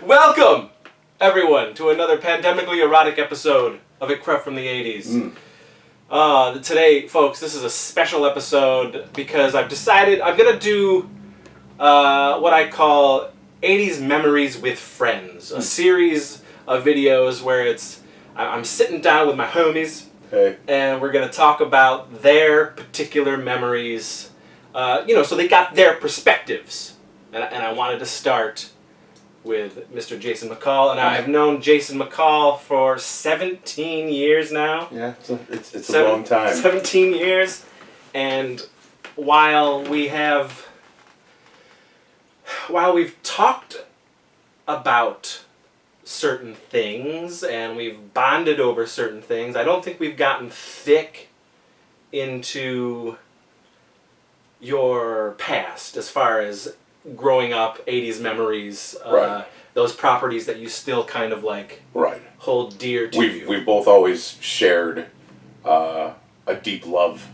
Welcome, everyone, to another pandemically erotic episode of A Crept from the 80s. Today, folks, this is a special episode because I've decided I'm going to do what I call 80s Memories with Friends. A series of videos where I'm sitting down with my homies, and we're going to talk about their particular memories, so they got their perspectives. And I wanted to start with Mr. Jason McCall, and I've known Jason McCall for 17 years now. Yeah, it's a long time. 17 years, and while we've talked about certain things and we've bonded over certain things, I don't think we've gotten thick into your past as far as growing up, 80s memories, those properties that you still kind of hold dear to you. We've both always shared a deep love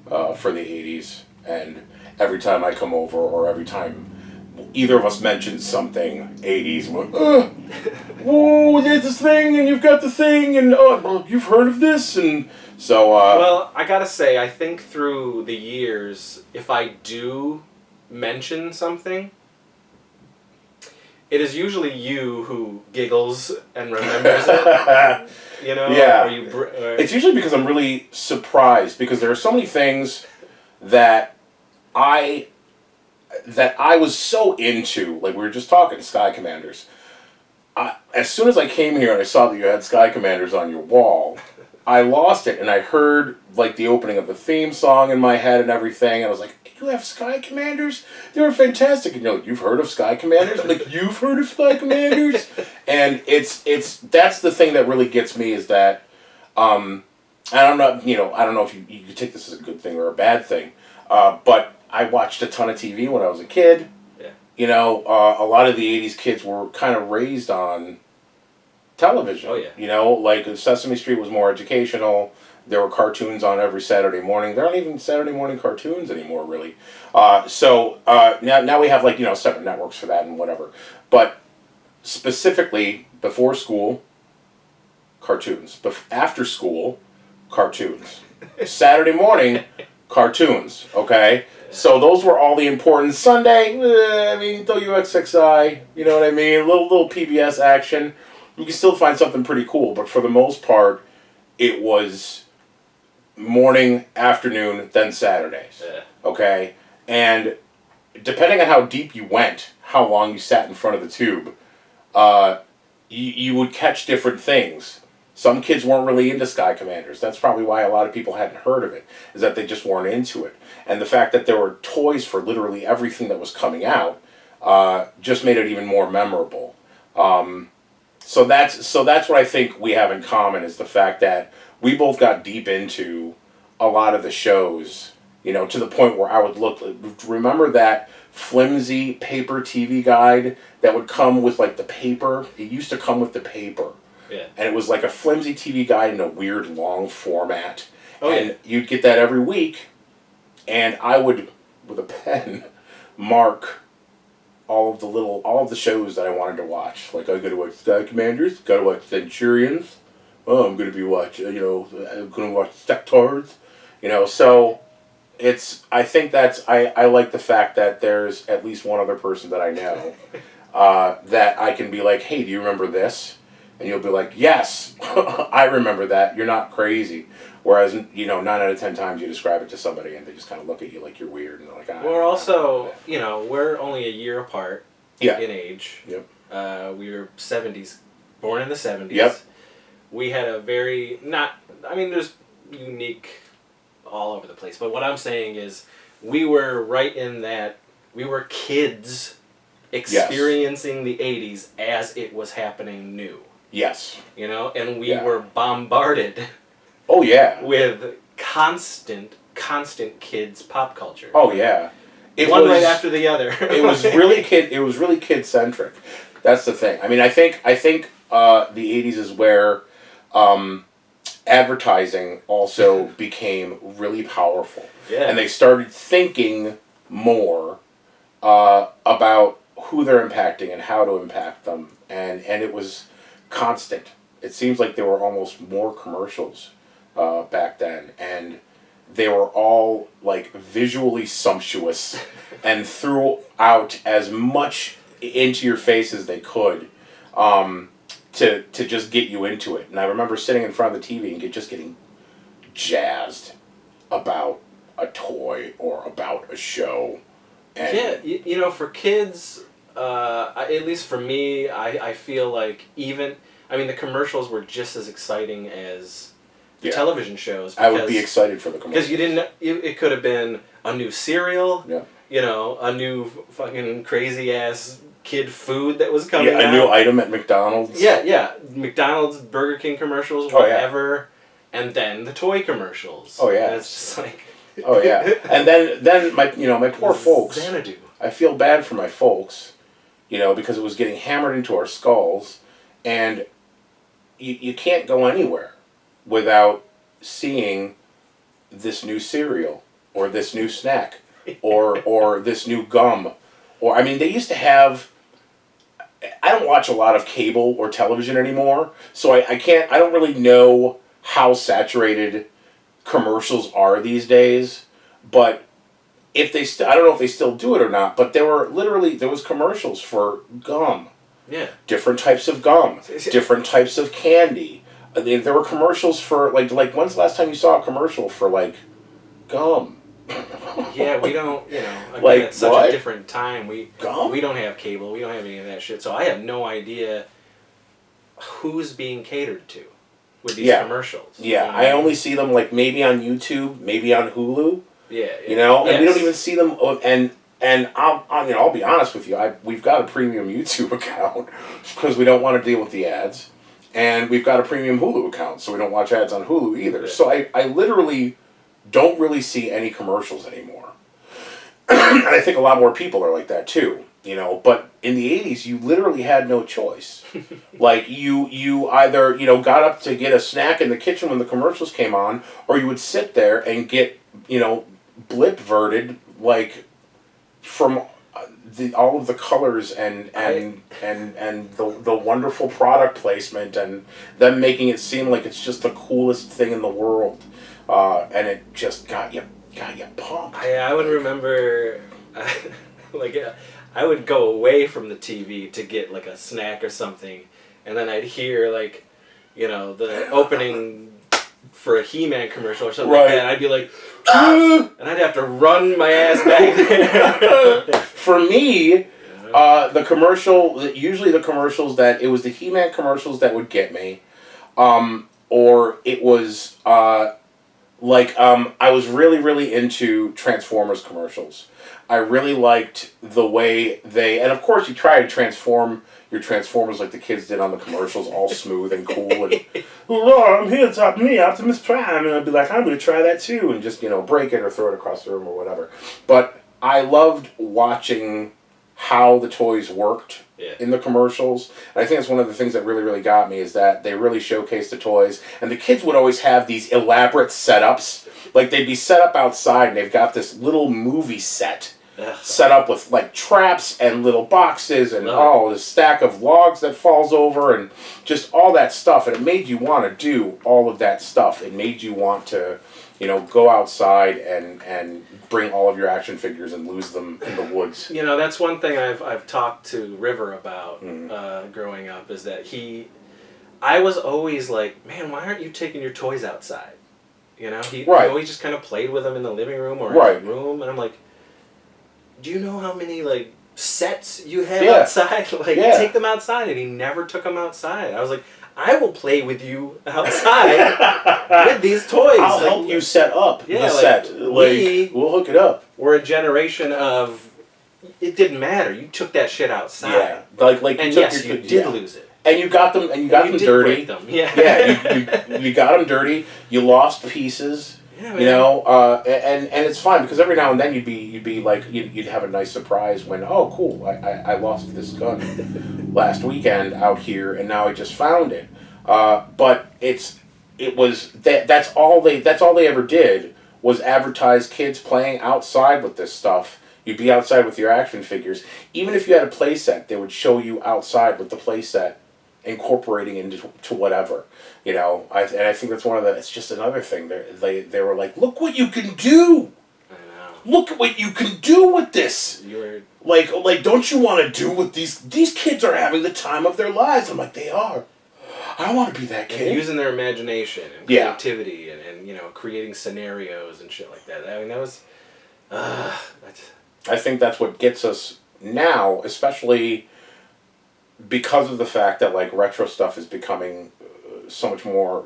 for the 80s, and every time I come over or every time either of us mentions something 80s, we're like, whoa, there's this thing, and you've got the thing, and you've heard of this, and so... well, I gotta say, I think through the years, if I do mention something, it is usually you who giggles and remembers it. Yeah. It's usually because I'm really surprised, because there are so many things that I was so into. Like, we were just talking Sky Commanders. As soon as I came here and I saw that you had Sky Commanders on your wall, I lost it, and I heard the opening of the theme song in my head and everything, and I was like, you have Sky Commanders? They were fantastic. And you're like, you've heard of Sky Commanders? I'm like, you've heard of Sky Commanders? And that's the thing that really gets me, is that, and I'm not, I don't know if you could take this as a good thing or a bad thing, but I watched a ton of TV when I was a kid. Yeah. A lot of the 80s kids were kind of raised on television. Oh, yeah. Like Sesame Street was more educational. There were cartoons on every Saturday morning. There aren't even Saturday morning cartoons anymore, really. So now we have separate networks for that and whatever. But specifically, before school, cartoons. After school, cartoons. Saturday morning, cartoons. Okay? So those were all the important. Sunday, WXXI, you know what I mean? A little PBS action. You can still find something pretty cool, but for the most part, it was morning, afternoon, then Saturdays. Yeah. Okay? And depending on how deep you went, how long you sat in front of the tube, you would catch different things. Some kids weren't really into Sky Commanders. That's probably why a lot of people hadn't heard of it, is that they just weren't into it. And the fact that there were toys for literally everything that was coming out just made it even more memorable. So that's what I think we have in common, is the fact that we both got deep into a lot of the shows, to the point where I would remember that flimsy paper TV guide that would come with the paper? It used to come with the paper. Yeah. And it was like a flimsy TV guide in a weird long format. Oh, and you'd get that every week, and I would, with a pen, mark all of the shows that I wanted to watch. Like, I got to watch Sky Commanders, got to watch Centurions. Oh, I'm going to be watching, I'm going to watch Sectors. So I think I like the fact that there's at least one other person that I know that I can be like, hey, do you remember this? And you'll be like, yes, I remember that. You're not crazy. Whereas, 9 out of 10 times you describe it to somebody and they just kind of look at you like you're weird. And they're like, we're also, we're only a year apart in age. Yep. We were 70s, born in the 70s. Yep. We had a very, there's unique all over the place. But what I'm saying is we were right in that, we were kids experiencing the 80s as it was happening new. Yes. And we were bombarded. Oh, yeah. With constant kids pop culture. Oh, yeah. One right after the other. It was really kid centric. That's the thing. I think the 80s is where advertising also became really powerful. Yeah. And they started thinking more about who they're impacting and how to impact them, and it was constant. It seems like there were almost more commercials back then, and they were all like visually sumptuous and threw out as much into your face as they could to just get you into it. And I remember sitting in front of the TV and just getting jazzed about a toy or about a show. And you know, for kids, at least for me, I feel like the commercials were just as exciting as television shows. I would be excited for the commercials. Because you didn't, it could have been a new cereal, yeah. You know, a new fucking crazy ass kid food that was coming out. A new item at McDonald's. Yeah. McDonald's, Burger King commercials, whatever. And then the toy commercials. Oh, yeah. And it's just like... Oh, yeah. And then my poor folks... Xanadu. I feel bad for my folks, because it was getting hammered into our skulls, and you can't go anywhere without seeing this new cereal, or this new snack, or this new gum. Or, they used to have... I don't watch a lot of cable or television anymore, so I don't really know how saturated commercials are these days, but if they I don't know if they still do it or not, but there was commercials for gum. Yeah. Different types of gum, different types of candy. There were commercials for like when's the last time you saw a commercial for like gum? Yeah, we don't, again, like, it's such a different time. We don't have cable, we don't have any of that shit, so I have no idea who's being catered to with these commercials. Yeah, I only see them like maybe on YouTube, maybe on Hulu. Yeah. And we don't even see them. And I'll be honest with you. We've got a premium YouTube account because we don't want to deal with the ads, and we've got a premium Hulu account, so we don't watch ads on Hulu either. Yeah. So I literally don't really see any commercials anymore, and I think a lot more people are like that too. But in the 80s, you literally had no choice. Like, you either, got up to get a snack in the kitchen when the commercials came on, or you would sit there and get, blip-verted, like, from all of the colors and the wonderful product placement and them making it seem like it's just the coolest thing in the world. And it just got you pumped. I would remember, I would go away from the TV to get like a snack or something, and then I'd hear like, the opening for a He-Man commercial or something like that, and I'd be like, and I'd have to run my ass back there. For me, the commercials that, it was the He-Man commercials that would get me, or it was, I was really, really into Transformers commercials. I really liked the way and of course you try to transform your Transformers like the kids did on the commercials, all smooth and cool, and, I'm here to me, Optimus Prime, and I'd be like, I'm going to try that too, and just, break it or throw it across the room or whatever. But I loved watching how the toys worked in the commercials, and I think that's one of the things that really, really got me, is that they really showcased the toys, and the kids would always have these elaborate setups, like they'd be set up outside, and they've got this little movie set set up with like traps and little boxes and this stack of logs that falls over and just all that stuff, and it made you want to do all of that stuff. It made you want to, go outside and bring all of your action figures and lose them in the woods. That's one thing I've talked to River about growing up, is that I was always like, man, why aren't you taking your toys outside? He always just kind of played with them in the living room or in the room, and I'm like, do you know how many sets you have outside? Take them outside, and he never took them outside. I was like, I will play with you outside with these toys. I'll help you set up the set. We'll hook it up. We're a generation of, it didn't matter. You took that shit outside. Yeah, and yes, you did lose it. And you got them, dirty. Break them. Yeah, you got them dirty. You lost pieces. Yeah, man. And it's fine, because every now and then you'd have a nice surprise when, oh cool, I lost this gun last weekend out here and now I just found it. But that's all they ever did was advertise kids playing outside with this stuff, You'd be outside with your action figures. Even if you had a play set, they would show you outside with the play set incorporating into whatever. You know, I think that's one of the... It's just another thing. They were like, look what you can do! I know. Look at what you can do with this! You were... Like, don't you want to do what these kids are having the time of their lives? I'm like, they are. I want to be that kid. And using their imagination and creativity and you know, creating scenarios and shit like that. I mean, that was... I think that's what gets us now, especially because of the fact that like retro stuff is becoming so much more.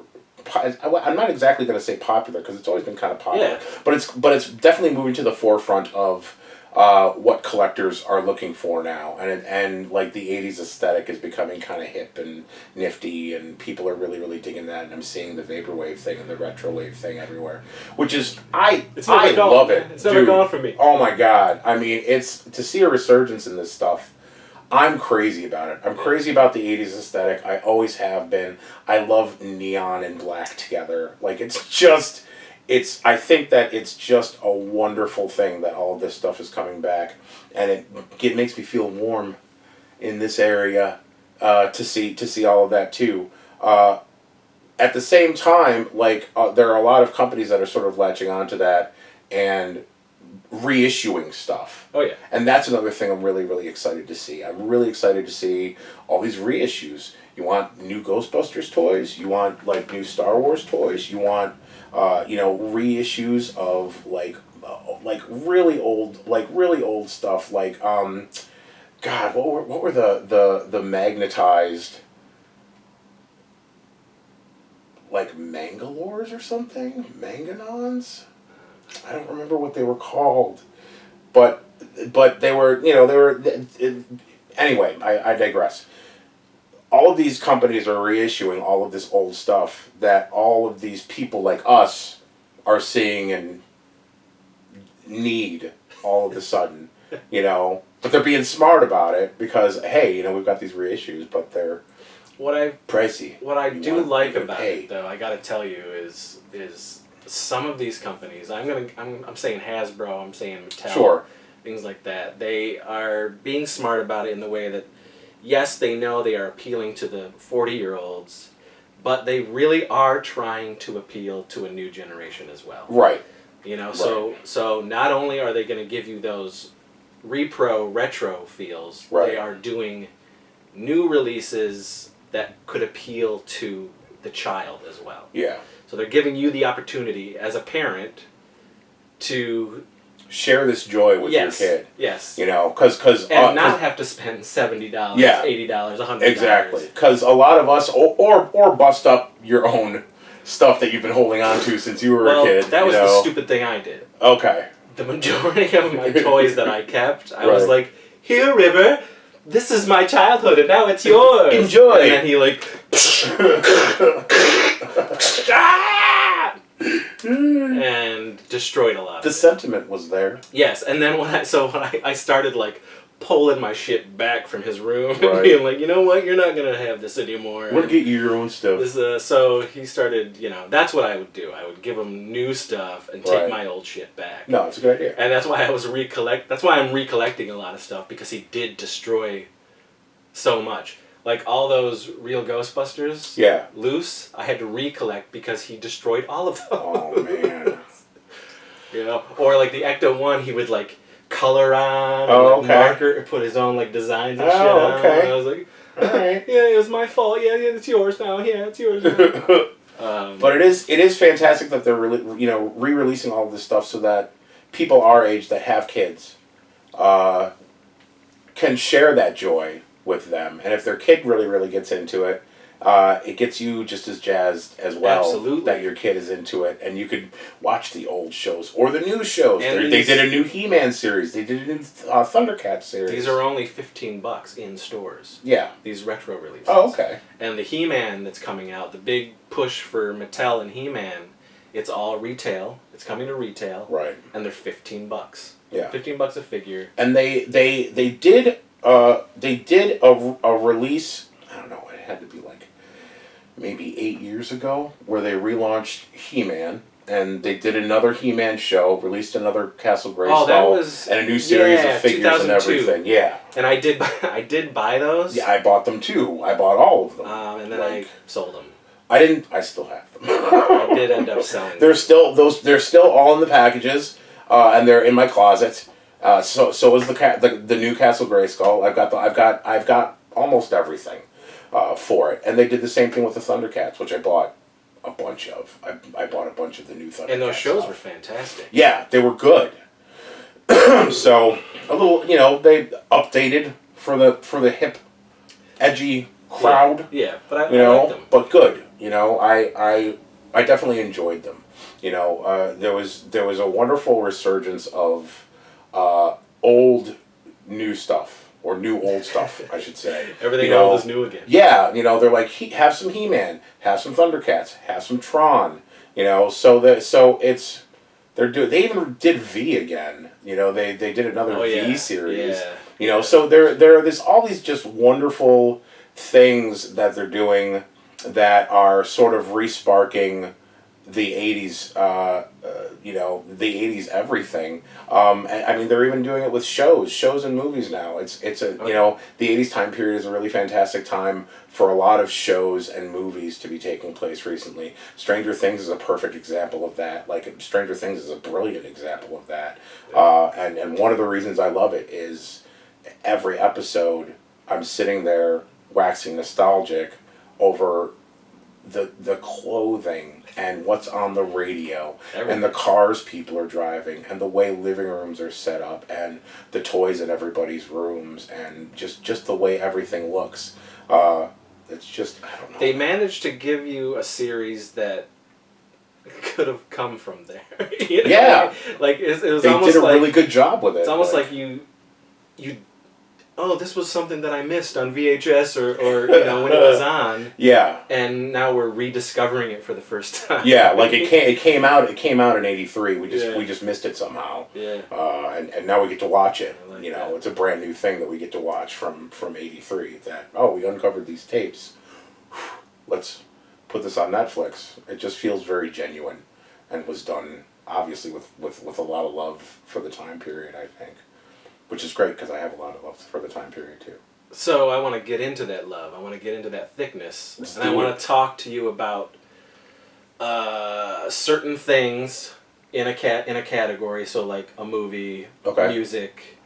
I'm not exactly going to say popular because it's always been kind of popular, but it's definitely moving to the forefront of what collectors are looking for now, and like the '80s aesthetic is becoming kind of hip and nifty, and people are really digging that. And I'm seeing the vaporwave thing and the retro wave thing everywhere, which is I love it. It's never gone for me. Oh my god! I mean, it's to see a resurgence in this stuff. I'm crazy about it. I'm crazy about the '80s aesthetic. I always have been. I love neon and black together. Like I think that it's just a wonderful thing that all of this stuff is coming back, and it makes me feel warm in this area to see all of that too. At the same time, like there are a lot of companies that are sort of latching onto that and reissuing stuff. Oh yeah. And that's another thing I'm really excited to see. I'm really excited to see all these reissues. You want new Ghostbusters toys? You want like new Star Wars toys? You want reissues of like really old stuff like God, what were the magnetized like Mangalores or something? Manganons? I don't remember what they were called, but they were anyway. I digress. All of these companies are reissuing all of this old stuff that all of these people like us are seeing and need all of a sudden, but they're being smart about it because hey, we've got these reissues, but they're pricey. What I do like about it, though, I got to tell you, is some of these companies. I'm saying Hasbro. I'm saying Mattel. Sure. Things like that. They are being smart about it in the way that, yes, they know they are appealing to the 40-year-olds, but they really are trying to appeal to a new generation as well. Right. So not only are they going to give you those retro feels, right. They are doing new releases that could appeal to the child as well. Yeah. So they're giving you the opportunity as a parent to share this joy with your kid. Yes. Because not have to spend $70, $80, $100. Exactly. Because a lot of us, or bust up your own stuff that you've been holding on to since you were a kid. That was the stupid thing I did. Okay. The majority of my toys that I kept, I was like, "Here, River, this is my childhood, and now it's yours. Enjoy." And then he and destroyed a lot. The sentiment was there. Yes, and then when I started like pulling my shit back from his room and being like, you know what, you're not gonna have this anymore. We'll get you your own stuff. So he started, that's what I would do. I would give him new stuff and take my old shit back. No, it's a good idea. And that's why That's why I'm recollecting a lot of stuff, because he did destroy so much. Like all those real Ghostbusters, loose, I had to recollect because he destroyed all of those. Oh man. Or like the Ecto 1, he would like color on, marker, put his own like designs and shit on. And I was like, all right, yeah, it was my fault. Yeah, it's yours now. Yeah, it's yours now. But it is fantastic that they're really re-releasing all of this stuff so that people our age that have kids can share that joy with them, and if their kid really gets into it, it gets you just as jazzed as well. Absolutely. That your kid is into it, and you could watch the old shows or the new shows. They did a new He-Man series. They did a new Thundercats series. These are only $15 in stores. Yeah. These retro releases. Oh, okay. And the He-Man that's coming out, the big push for Mattel and He-Man, it's all retail. It's coming to retail. Right. And they're $15. Yeah. $15 a figure. And they did a release. I don't know. It had to be like maybe 8 years ago, where they relaunched He-Man, and they did another He-Man show, released another Castle Grayskull, and a new series of figures and everything. Yeah, and I did buy those. Yeah, I bought them too. I bought all of them. And then I sold them. I didn't. I still have them. I did end up selling them. They're still all in the packages, and they're in my closet. So is the new Castle Grayskull. I've got almost everything for it, and they did the same thing with the Thundercats, which I bought a bunch of. I bought a bunch of the new Thundercats. And those shows were fantastic. Yeah, they were good. So a little, they updated for the hip, edgy crowd. Yeah, but I liked them. But good. I definitely enjoyed them. There was a wonderful resurgence of old new stuff. Or new old stuff, I should say. Everything old is new again. Yeah, they're like, have some He-Man, have some Thundercats, have some Tron. They even did V again. They did another V series. Yeah. So there's all these just wonderful things that they're doing that are sort of re-sparking the 80s, the 80s everything. I mean, they're even doing it with shows and movies now. The 80s time period is a really fantastic time for a lot of shows and movies to be taking place recently. Stranger Things is a perfect example of that. Stranger Things is a brilliant example of that. And one of the reasons I love it is every episode I'm sitting there waxing nostalgic over the clothing and what's on the radio and the cars people are driving and the way living rooms are set up and the toys in everybody's rooms and just the way everything looks. It's just, I don't know. They managed to give you a series that could have come from there. Yeah. It was they almost did a really good job with it. It's almost like you this was something that I missed on VHS or when it was on. Yeah. And now we're rediscovering it for the first time. Yeah, it came out in '83. We just missed it somehow. Yeah. And now we get to watch it. That. It's a brand new thing that we get to watch from '83. That we uncovered these tapes. Let's put this on Netflix. It just feels very genuine, and was done obviously with a lot of love for the time period, I think. Which is great because I have a lot of love for the time period too. So I want to get into that love. I want to get into that thickness, I want to talk to you about certain things in a category. So like a movie, music,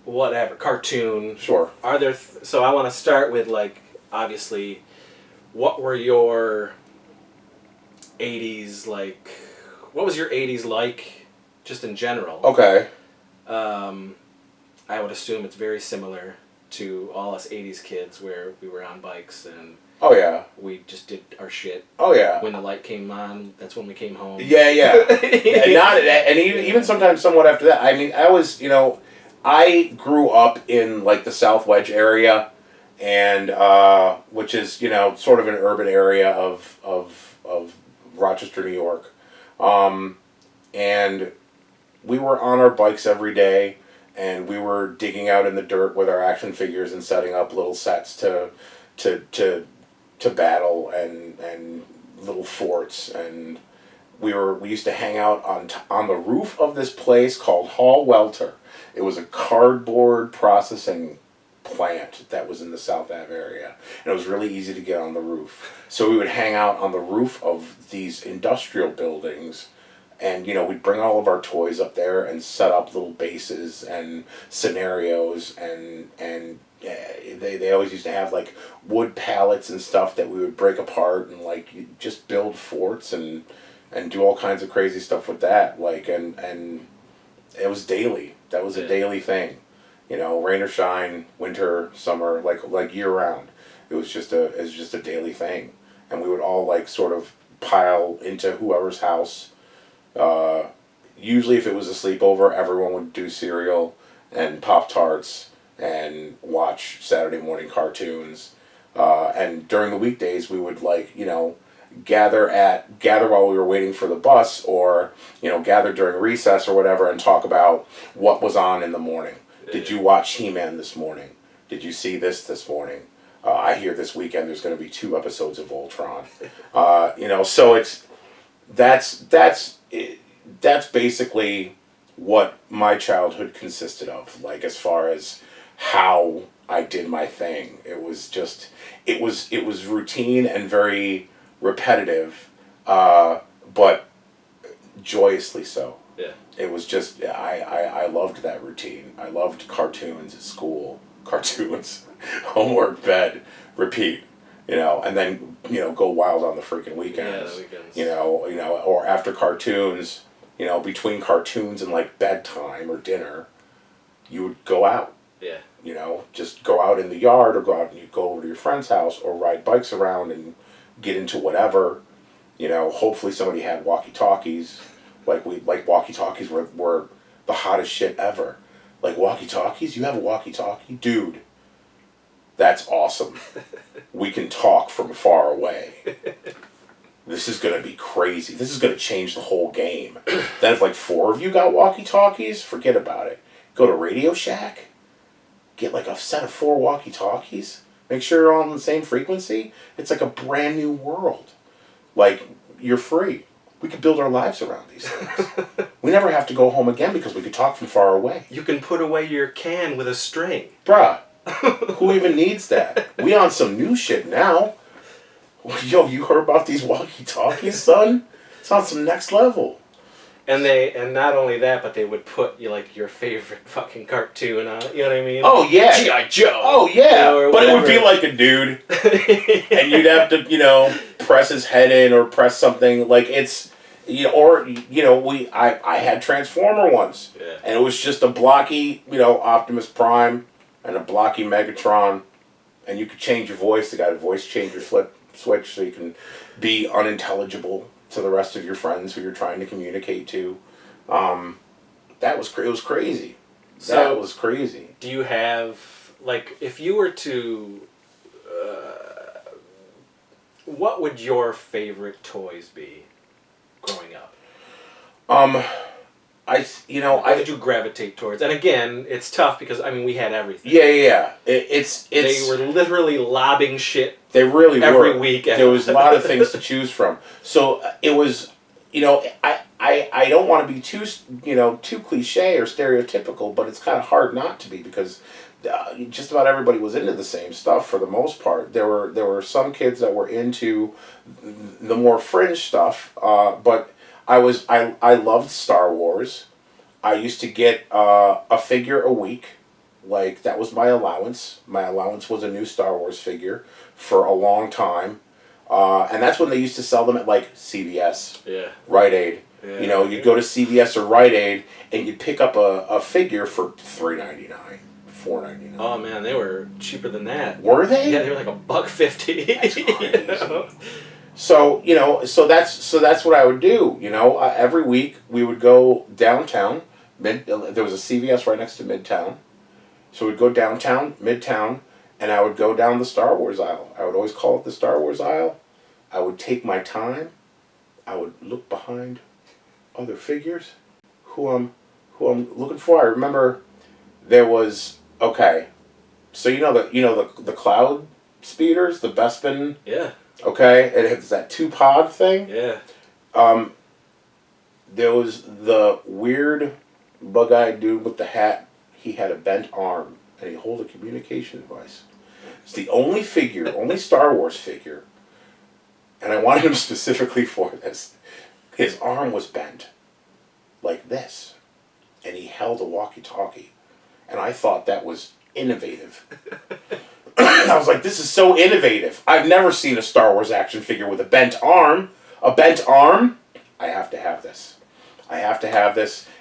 whatever, cartoon. Sure. Are there? So I want to start with obviously, what were your 80s like? What was your 80s like, just in general? Okay. I would assume it's very similar to all us 80s kids where we were on bikes and we just did our shit. Oh yeah. When the light came on, that's when we came home. Yeah. And even sometimes somewhat after that. I mean, I grew up in the South Wedge area, and which is sort of an urban area of Rochester, New York, and we were on our bikes every day. And we were digging out in the dirt with our action figures and setting up little sets to battle and little forts. And we used to hang out on the roof of this place called Hall Welter. It was a cardboard processing plant that was in the South Ave area, and it was really easy to get on the roof. So we would hang out on the roof of these industrial buildings. And, we'd bring all of our toys up there and set up little bases and scenarios. And they always used to have, wood pallets and stuff that we would break apart and, just build forts and do all kinds of crazy stuff with that. And it was daily. That was a daily thing. Rain or shine, winter, summer, like year-round. It was just a daily thing. And we would all, sort of pile into whoever's house. Usually if it was a sleepover, everyone would do cereal and Pop-Tarts and watch Saturday morning cartoons. And during the weekdays we would gather while we were waiting for the bus, or gather during recess or whatever and talk about what was on in the morning. Did you watch He-Man this morning? Did you see this morning? I hear this weekend there's going to be 2 episodes of Voltron. So that's basically what my childhood consisted of. Like, as far as how I did my thing, it was just it was routine and very repetitive, but joyously so. Yeah. It was just I loved that routine. I loved cartoons at school. Cartoons, homework, bed, repeat. And then go wild on the freaking weekends. Yeah, the weekends. Or after cartoons, between cartoons and like bedtime or dinner, you would go out. Yeah. Just go out in the yard, or go out and you go over to your friend's house, or ride bikes around and get into whatever. Hopefully somebody had walkie-talkies. Like walkie-talkies were the hottest shit ever. Like, walkie-talkies? You have a walkie-talkie? Dude, that's awesome. We can talk from far away. This is going to be crazy. This is going to change the whole game. Then if like 4 of you got walkie-talkies, forget about it. Go to Radio Shack, get like a set of 4 walkie-talkies, make sure you're all on the same frequency. It's like a brand new world. Like, you're free. We could build our lives around these things. We never have to go home again because we could talk from far away. You can put away your can with a string. Bruh, who even needs that? We on some new shit now. Yo, you heard about these walkie-talkies, son? It's on some next level. And not only that, but they would put your favorite fucking cartoon on it. You know what I mean? Oh yeah, G.I. Joe. Oh yeah, but it would be like a dude, and you'd have to press his head in or press something like it's. I had Transformer ones, yeah. And it was just a blocky, Optimus Prime and a blocky Megatron, and you could change your voice. They got a voice changer switch, so you can be unintelligible to the rest of your friends who you're trying to communicate to. It was crazy. That was crazy. Do you have, if you were to, what would your favorite toys be growing up? What did you gravitate towards? And again, it's tough because we had everything. Yeah. They were literally lobbing shit. They really were every week. There was a lot of things to choose from. So it was, I don't want to be too cliche or stereotypical, but it's kind of hard not to be because just about everybody was into the same stuff for the most part. There were some kids that were into the more fringe stuff, but I loved Star Wars. I used to get a figure a week. Like, that was my allowance. My allowance was a new Star Wars figure for a long time. And that's when they used to sell them at, CVS. Yeah. Rite Aid. Yeah, you'd go to CVS or Rite Aid, and you'd pick up a figure for $3.99, $4.99. Oh, man, they were cheaper than that. Were they? Yeah, they were like $1.50. That's crazy. So that's what I would do. Every week we would go downtown. There was a CVS right next to Midtown. So we'd go downtown, Midtown, and I would go down the Star Wars aisle. I would always call it the Star Wars aisle. I would take my time. I would look behind other figures who I'm looking for. I remember there was so the Cloud speeders, the Bespin. Yeah. Okay, it has that 2-pod thing. Yeah. There was the weird bug-eyed dude with the hat. He had a bent arm, and he held a communication device. It's the only Star Wars figure, and I wanted him specifically for this. His arm was bent, like this, and he held a walkie-talkie, and I thought that was innovative. I was like, this is so innovative. I've never seen a Star Wars action figure with a bent arm. A bent arm? I have to have this.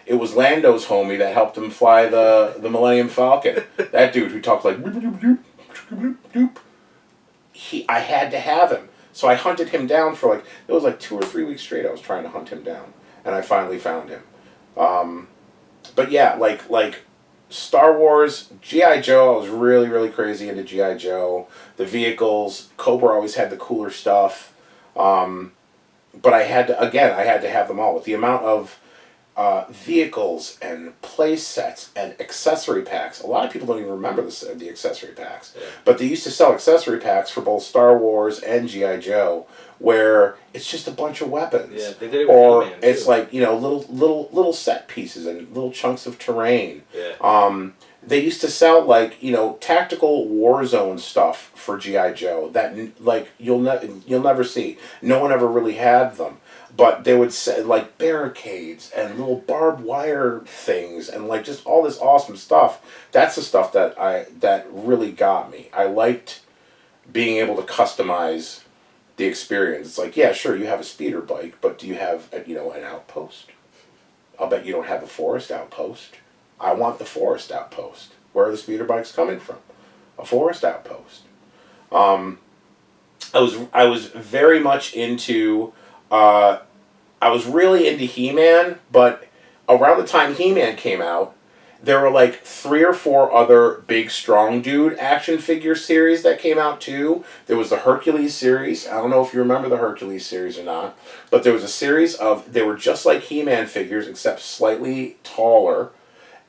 It was Lando's homie that helped him fly the Millennium Falcon. That dude who talked like... I had to have him. So I hunted him down for it was 2 or 3 weeks straight I was trying to hunt him down. And I finally found him. But yeah, Star Wars, G.I. Joe, I was really, really crazy into G.I. Joe. The vehicles, Cobra always had the cooler stuff. But I had to have them all. With the amount of vehicles and play sets and accessory packs. A lot of people don't even remember the accessory packs. Yeah. But they used to sell accessory packs for both Star Wars and G.I. Joe, where it's just a bunch of weapons. Yeah, they did it with or He-Man, it's too. like, little set pieces and little chunks of terrain. Yeah. They used to sell tactical Warzone stuff for G.I. Joe that you'll never see. No one ever really had them. But they would say barricades and little barbed wire things and just all this awesome stuff. That's the stuff that really got me. I liked being able to customize the experience. It's like, yeah, sure, you have a speeder bike, but do you have an outpost? I'll bet you don't have a forest outpost. I want the forest outpost. Where are the speeder bikes coming from? A forest outpost. I was very much into. I was really into He-Man, but around the time He-Man came out, there were 3 or 4 other big strong dude action figure series that came out too. There was the Hercules series. I don't know if you remember the Hercules series or not, but there was a series they were just like He-Man figures except slightly taller,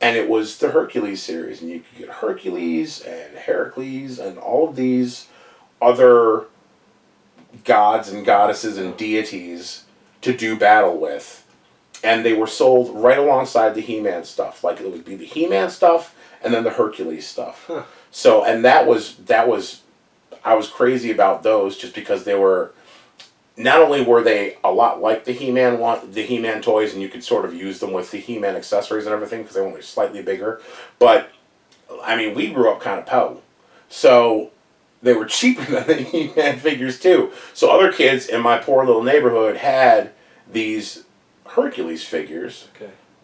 and it was the Hercules series, and you could get Hercules and Heracles and all of these other gods and goddesses and deities to do battle with, and they were sold right alongside the He-Man stuff. It would be the He-Man stuff and then the Hercules stuff. Huh. So, and that was I was crazy about those just because they were, not only were they a lot like the He-Man toys, and you could sort of use them with the He-Man accessories and everything because they were only slightly bigger, but I mean, we grew up kind of po, so they were cheaper than the He-Man figures too. So other kids in my poor little neighborhood had these Hercules figures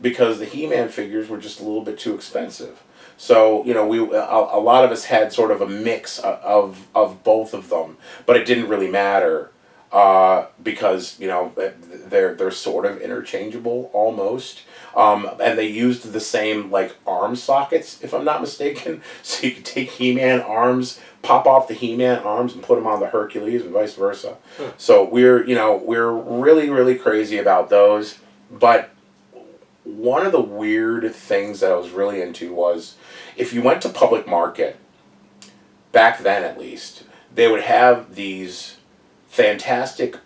because the He-Man figures were just a little bit too expensive. So a lot of us had sort of a mix of both of them, but it didn't really matter because they're sort of interchangeable almost. And they used the same arm sockets, if I'm not mistaken. So you could take He-Man arms, pop off the He-Man arms, and put them on the Hercules, and vice versa. Huh. So we're really, really crazy about those. But one of the weird things that I was really into was, if you went to Public Market, back then at least, they would have these fantastic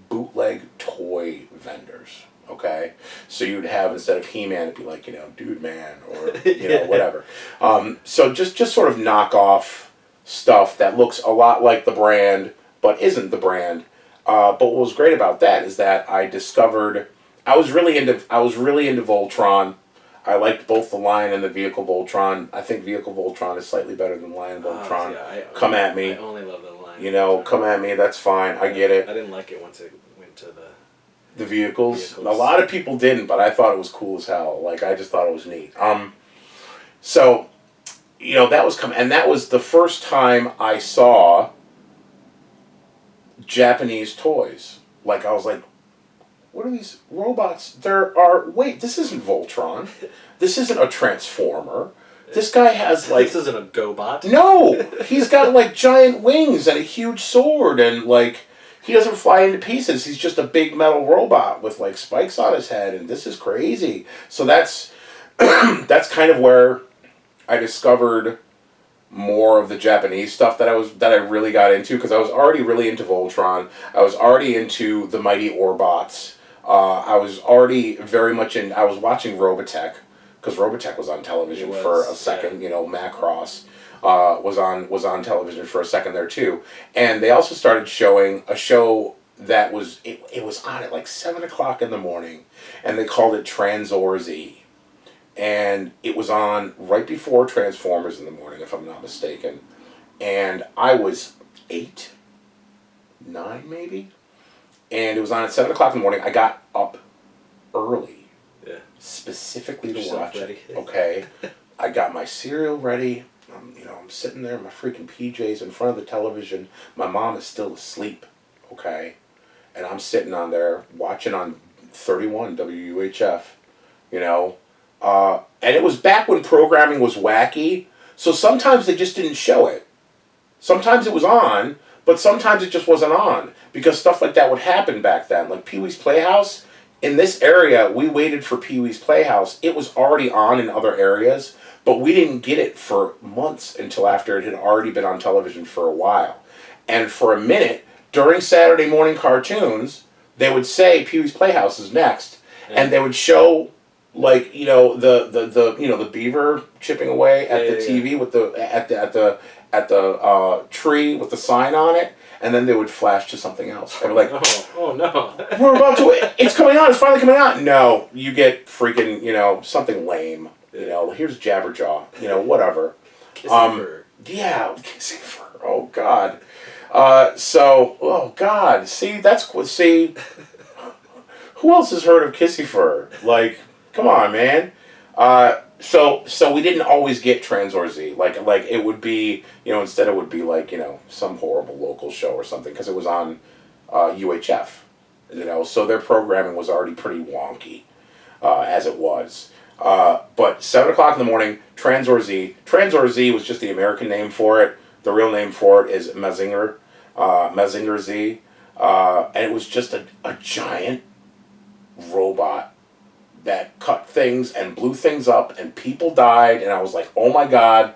bootleg toy vendors. Okay, so you'd have, instead of He-Man, it'd be Dude Man, or whatever. So just sort of knockoff stuff that looks a lot like the brand but isn't the brand. But what was great about that is that I discovered I was really into Voltron. I liked both the Lion and the Vehicle Voltron. I think Vehicle Voltron is slightly better than Lion Voltron. Come at me. I only love the Lion. Come at me. That's fine. I get it. I didn't like it once it went to the vehicles. A lot of people didn't, but I thought it was cool as hell. I just thought it was neat. So, that was and that was the first time I saw Japanese toys. I was like, what are these robots? Wait, this isn't Voltron. This isn't a Transformer. This guy has This isn't a GoBot. No! He's got giant wings and a huge sword, and he doesn't fly into pieces. He's just a big metal robot with spikes on his head, and this is crazy. So that's that's kind of where I discovered more of the Japanese stuff that I really got into, because I was already really into Voltron. I was already into the Mighty Orbots. I was already very much I was watching Robotech, because Robotech was on television for a second. Yeah. Macross was on television for a second there too, and they also started showing a show that was it was on at 7 o'clock in the morning, and they called it Transorzy, and it was on right before Transformers in the morning, if I'm not mistaken, and I was 8, 9 maybe, and it was on at 7 o'clock in the morning. I got up early, specifically to watch it. Okay, I got my cereal ready. I'm sitting there in my freaking PJs in front of the television. My mom is still asleep, okay? And I'm sitting on there watching on 31 WUHF, and it was back when programming was wacky, so sometimes they just didn't show it. Sometimes it was on, but sometimes it just wasn't on, because stuff like that would happen back then. Pee-wee's Playhouse in this area, we waited for Pee-wee's Playhouse. It was already on in other areas, but we didn't get it for months until after it had already been on television for a while. And for a minute, during Saturday morning cartoons, they would say Pee-wee's Playhouse is next, and they would show like the beaver chipping away at the TV with the at the tree with the sign on it, and then they would flash to something else. And we're like, oh no, we're about to. It's coming on. It's finally coming on. No, you get freaking something lame. Here's Jabberjaw. Whatever. Kissing fur. Yeah, kissing fur. Oh God. Oh God. See. Who else has heard of Kissy Fur? Like, come on, man. So we didn't always get Transor Z. Like it would be, instead it would be like, some horrible local show or something, because it was on UHF. So their programming was already pretty wonky as it was. But 7 o'clock in the morning, Transor Z. Transor Z was just the American name for it. The real name for it is Mazinger Z. And it was just a giant robot that cut things and blew things up, and people died, and I was like, oh my God,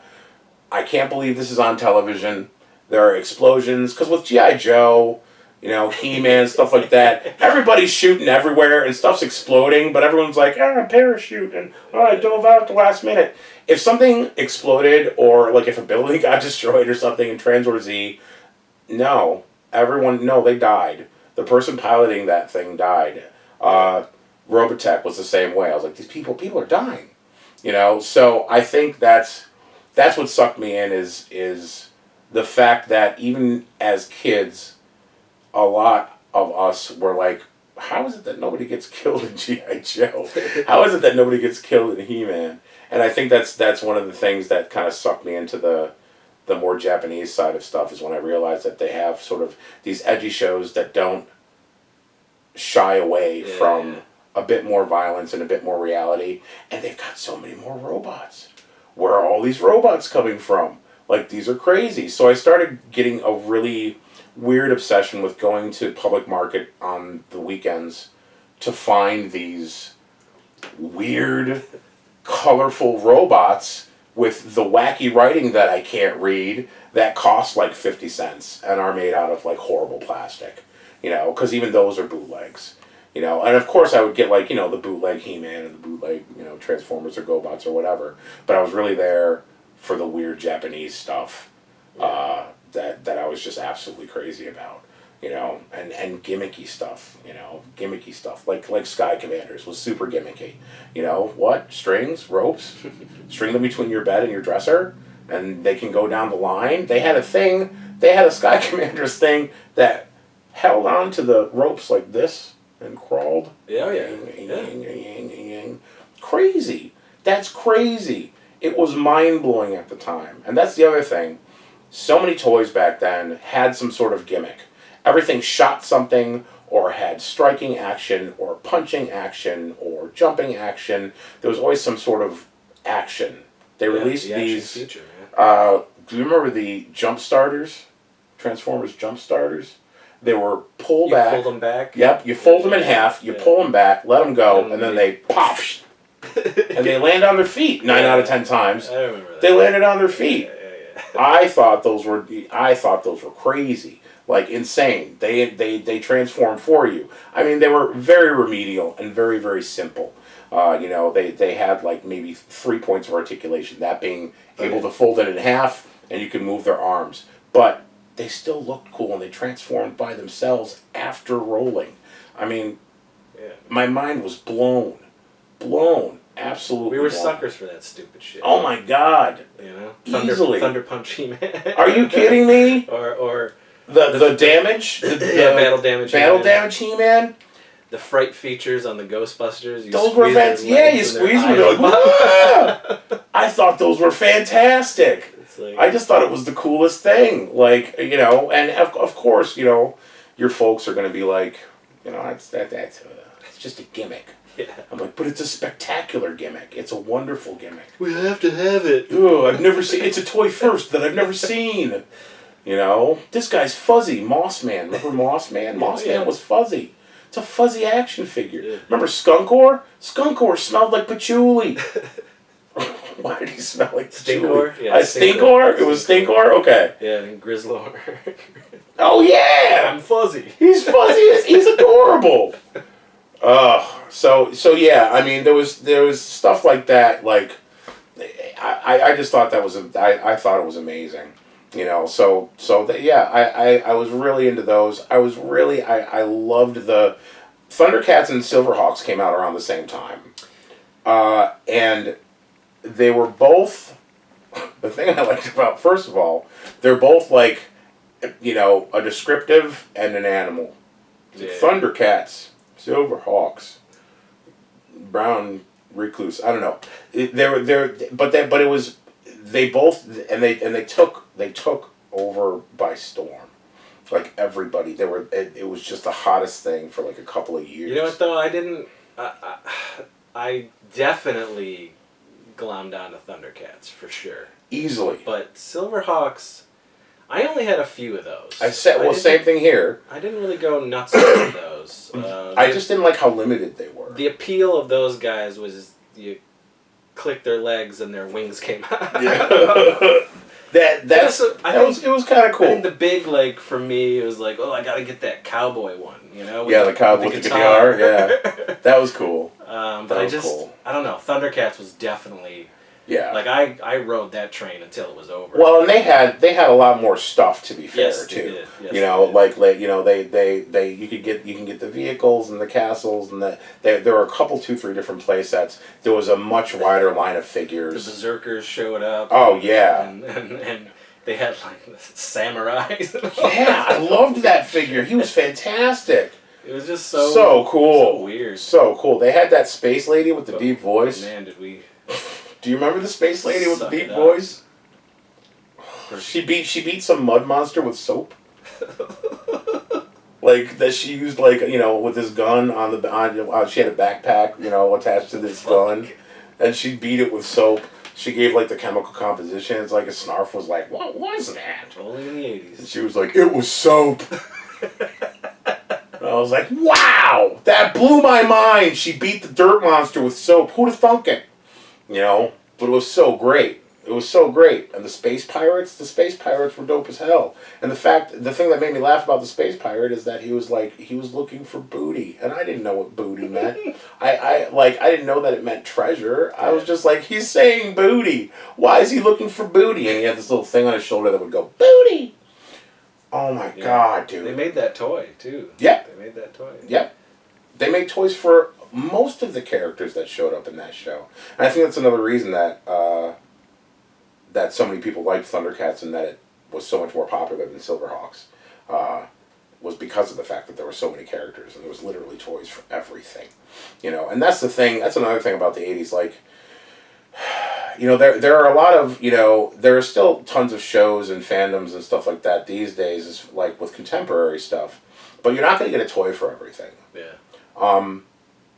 I can't believe this is on television. There are explosions, because with G.I. Joe, He-Man, stuff like that, everybody's shooting everywhere, and stuff's exploding, but everyone's like, parachute, and I dove out at the last minute. If something exploded, or like if a building got destroyed or something in Transor Z, they died. The person piloting that thing died. Robotech was the same way. I was like, these people are dying, So I think that's what sucked me in is the fact that even as kids, a lot of us were like, how is it that nobody gets killed in G.I. Joe? How is it that nobody gets killed in He-Man? And I think that's one of the things that kind of sucked me into the more Japanese side of stuff, is when I realized that they have sort of these edgy shows that don't shy away from a bit more violence and a bit more reality, and they've got so many more robots. Where are all these robots coming from? Like, these are crazy. So I started getting a really weird obsession with going to Public Market on the weekends to find these weird, colorful robots with the wacky writing that I can't read that cost like 50 cents and are made out of like horrible plastic. Because even those are bootlegs. And of course I would get like, the bootleg He-Man and the bootleg, Transformers or GoBots or whatever. But I was really there for the weird Japanese stuff that I was just absolutely crazy about. And gimmicky stuff, gimmicky stuff. Like Sky Commanders was super gimmicky. What? Strings? Ropes? String them between your bed and your dresser? And they can go down the line? They had a Sky Commanders thing that held on to the ropes like this and crawled. Crazy. That's crazy. It was mind-blowing at the time. And that's the other thing. So many toys back then had some sort of gimmick. Everything shot something, or had striking action, or punching action, or jumping action. There was always some sort of action. They released these... Feature, do you remember the jump starters? Transformers jump starters? They were pulled back. You pull them back? Yep. You fold them in half, you pull them back, let them go, and then they pop. And they land on their feet 9 out of 10 times. I remember that. They landed on their feet. I thought those were crazy. Like, insane. They transformed for you. I mean, they were very remedial and very, very simple. They had like maybe 3 points of articulation, that being able to fold it in half and you could move their arms. But they still looked cool, and they transformed by themselves after rolling. I mean, my mind was blown. Absolutely. We were blown. suckers for that stupid shit. Oh my God. Easily. Thunder Punch He-Man. Are you kidding me? or the damage? Battle Damage Battle He-Man. Damage He-Man? The fright features on the Ghostbusters. Those were fantastic. Yeah, you squeeze them and they're like, I thought those were fantastic. Like, I just thought it was the coolest thing. Like, and of course, your folks are going to be like, that's just a gimmick. Yeah. I'm like, but it's a spectacular gimmick. It's a wonderful gimmick. We have to have it. Oh, I've never seen. It's a toy first that I've never seen. This guy's fuzzy. Moss Man. Remember Moss Man? Moss Man was fuzzy. It's a fuzzy action figure. Yeah. Remember Skunkor? Skunkor smelled like patchouli. Why did he smell like patchouli? Stinkor? Yeah, Stinkor? It was Stinkor? Okay. Yeah, and Grizzlor. Oh, yeah! I'm fuzzy. He's fuzzy. He's adorable. So yeah, I mean, there was stuff like that, like, I just thought that was, I thought it was amazing. You know, I was really into those. I loved the Thundercats and Silverhawks came out around the same time. And they were both, the thing I liked about, first of all, they're both like, you know, a descriptive and an animal. Yeah. Thundercats, Silverhawks, Brown Recluse. I don't know. They took over by storm. Like everybody, it was just the hottest thing for like a couple of years. You know what though? I definitely glommed onto Thundercats for sure. Easily. But Silverhawks, I only had a few of those. Same thing here. I didn't really go nuts on those. I just didn't like how limited they were. The appeal of those guys was you click their legs and their wings came out. Yeah. it was kind of cool. I think the big, like, for me, it was like, oh, I gotta get that cowboy one, you know? Yeah, the cowboy with the guitar. Yeah, that was cool. But I don't know. Thundercats was definitely. Yeah. Like I rode that train until it was over. Well, and they had a lot more stuff, to be fair, yes, too. They did. Yes, you know, you know, you can get the vehicles and the castles and there were a couple 2-3 different play sets. There was a much wider line of figures. The Berserkers showed up. Oh yeah. And they had like the samurais. Yeah, I loved that figure. He was fantastic. It was just so cool. So weird. So cool. They had that space lady with the deep voice. Man, did we. Do you remember the space lady with the deep voice? She beat some mud monster with soap. Like that she used, like, you know, with this gun she had a backpack, you know, attached to this gun, and she beat it with soap. She gave like the chemical composition. It's like a Snarf was like, "What was that?" Only in the 80s. And she was like, "It was soap." I was like, "Wow, that blew my mind." She beat the dirt monster with soap. Who'd have thunk it? You know, but it was so great. It was so great. And the space pirates were dope as hell. And the thing that made me laugh about the space pirate is that he was looking for booty, and I didn't know what booty meant. I didn't know that it meant treasure. I was just like, he's saying booty. Why is he looking for booty? And he had this little thing on his shoulder that would go booty. Oh my God, dude! They made that toy too. Yep. They made that toy. Yep. They made toys for most of the characters that showed up in that show, and I think that's another reason that that so many people liked Thundercats and that it was so much more popular than Silverhawks, was because of the fact that there were so many characters and there was literally toys for everything, you know. And that's the thing. That's another thing about the '80s. Like, you know, there are a lot of, you know, there are still tons of shows and fandoms and stuff like that these days, is like with contemporary stuff, but you're not going to get a toy for everything. Yeah.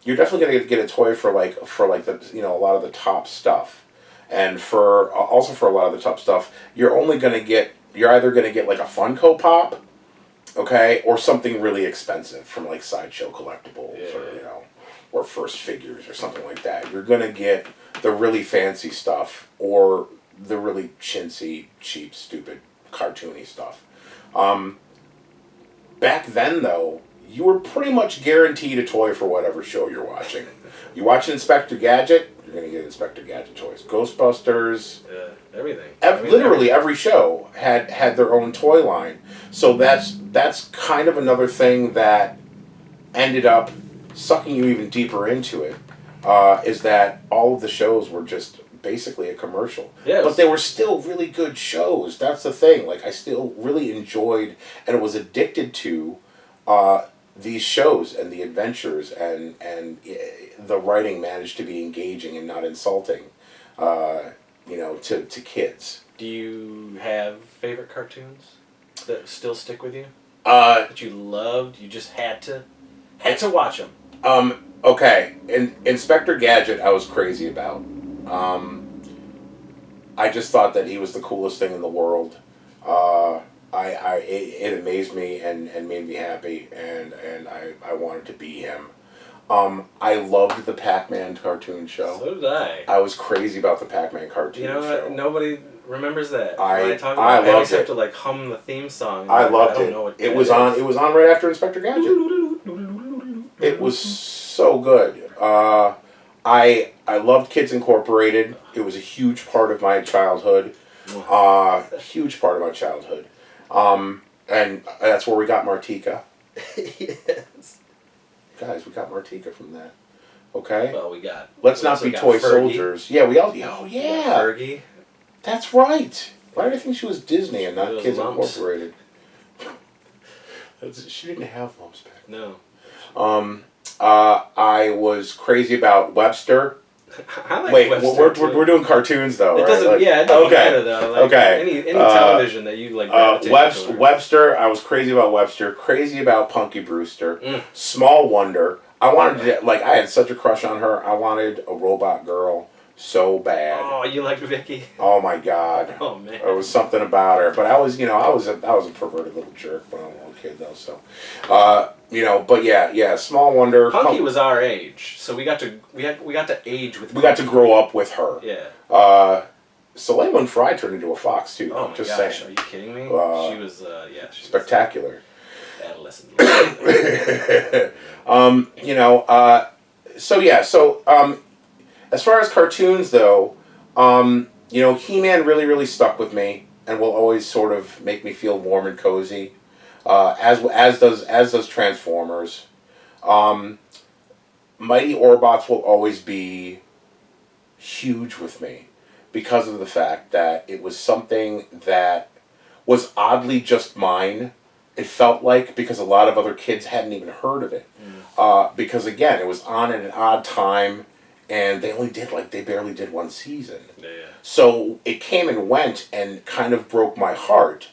You're definitely going to get a toy for the, you know, a lot of the top stuff. And for a lot of the top stuff, you're either going to get like a Funko Pop, okay, or something really expensive from like Sideshow Collectibles, or, you know, or First Figures or something like that. You're going to get the really fancy stuff or the really chintzy, cheap, stupid, cartoony stuff. Back then, though, you were pretty much guaranteed a toy for whatever show you're watching. You watch Inspector Gadget, you're going to get Inspector Gadget toys. Ghostbusters. Everything. Literally every show had their own toy line. So that's kind of another thing that ended up sucking you even deeper into it, is that all of the shows were just basically a commercial. Yeah, but they were still really good shows. That's the thing. Like, I still really enjoyed and was addicted to these shows and the adventures, and the writing managed to be engaging and not insulting, you know, to kids. Do you have favorite cartoons that still stick with you? That you loved, you just had to watch them. Okay, Inspector Gadget I was crazy about. I just thought that he was the coolest thing in the world. it amazed me and made me happy, and I wanted to be him. I loved the Pac-Man cartoon show. So did I. I was crazy about the Pac-Man cartoon show. You know what? Nobody remembers that. I talk about loved I always it. have to like hum the theme song. I loved I don't it. know what It was on. It was on right after Inspector Gadget. It was so good. I loved Kids Incorporated. It was a huge part of my childhood. Huge part of my childhood. And that's where we got Martika. Yes. Guys, we got Martika from that. Okay? Well, we got... Let's not be toy soldiers. Yeah, we all... Oh, yeah. Fergie. That's right. Why did I think she was Disney and not Kids Incorporated? She didn't have lumps back then. No. I was crazy about Webster. I like Wait, Webster we're doing cartoons though, it right? doesn't, Like, yeah, it doesn't okay. matter though. Like, Okay. Any television that you like gravitate toward. Webster, I was crazy about Webster, crazy about Punky Brewster. Small Wonder. I wanted to, like, I had such a crush on her. I wanted a robot girl so bad. Oh, you liked Vicky? Oh my God. Oh man. There was something about her, but I was a perverted little jerk when I was a little kid though. So, but yeah, Small Wonder. Punky was our age, so we got to age with. We got to grow up with her. Yeah. Soleil Moon Frye turned into a fox too. Oh my just gosh, saying. are you kidding me? She was Spectacular. Adolescent. As far as cartoons though, He-Man really stuck with me and will always sort of make me feel warm and cozy. As does Transformers. Mighty Orbots will always be huge with me because of the fact that it was something that was oddly just mine. It felt like, because a lot of other kids hadn't even heard of it. Because again, it was on at an odd time, and they barely did one season. Yeah. So it came and went and kind of broke my heart.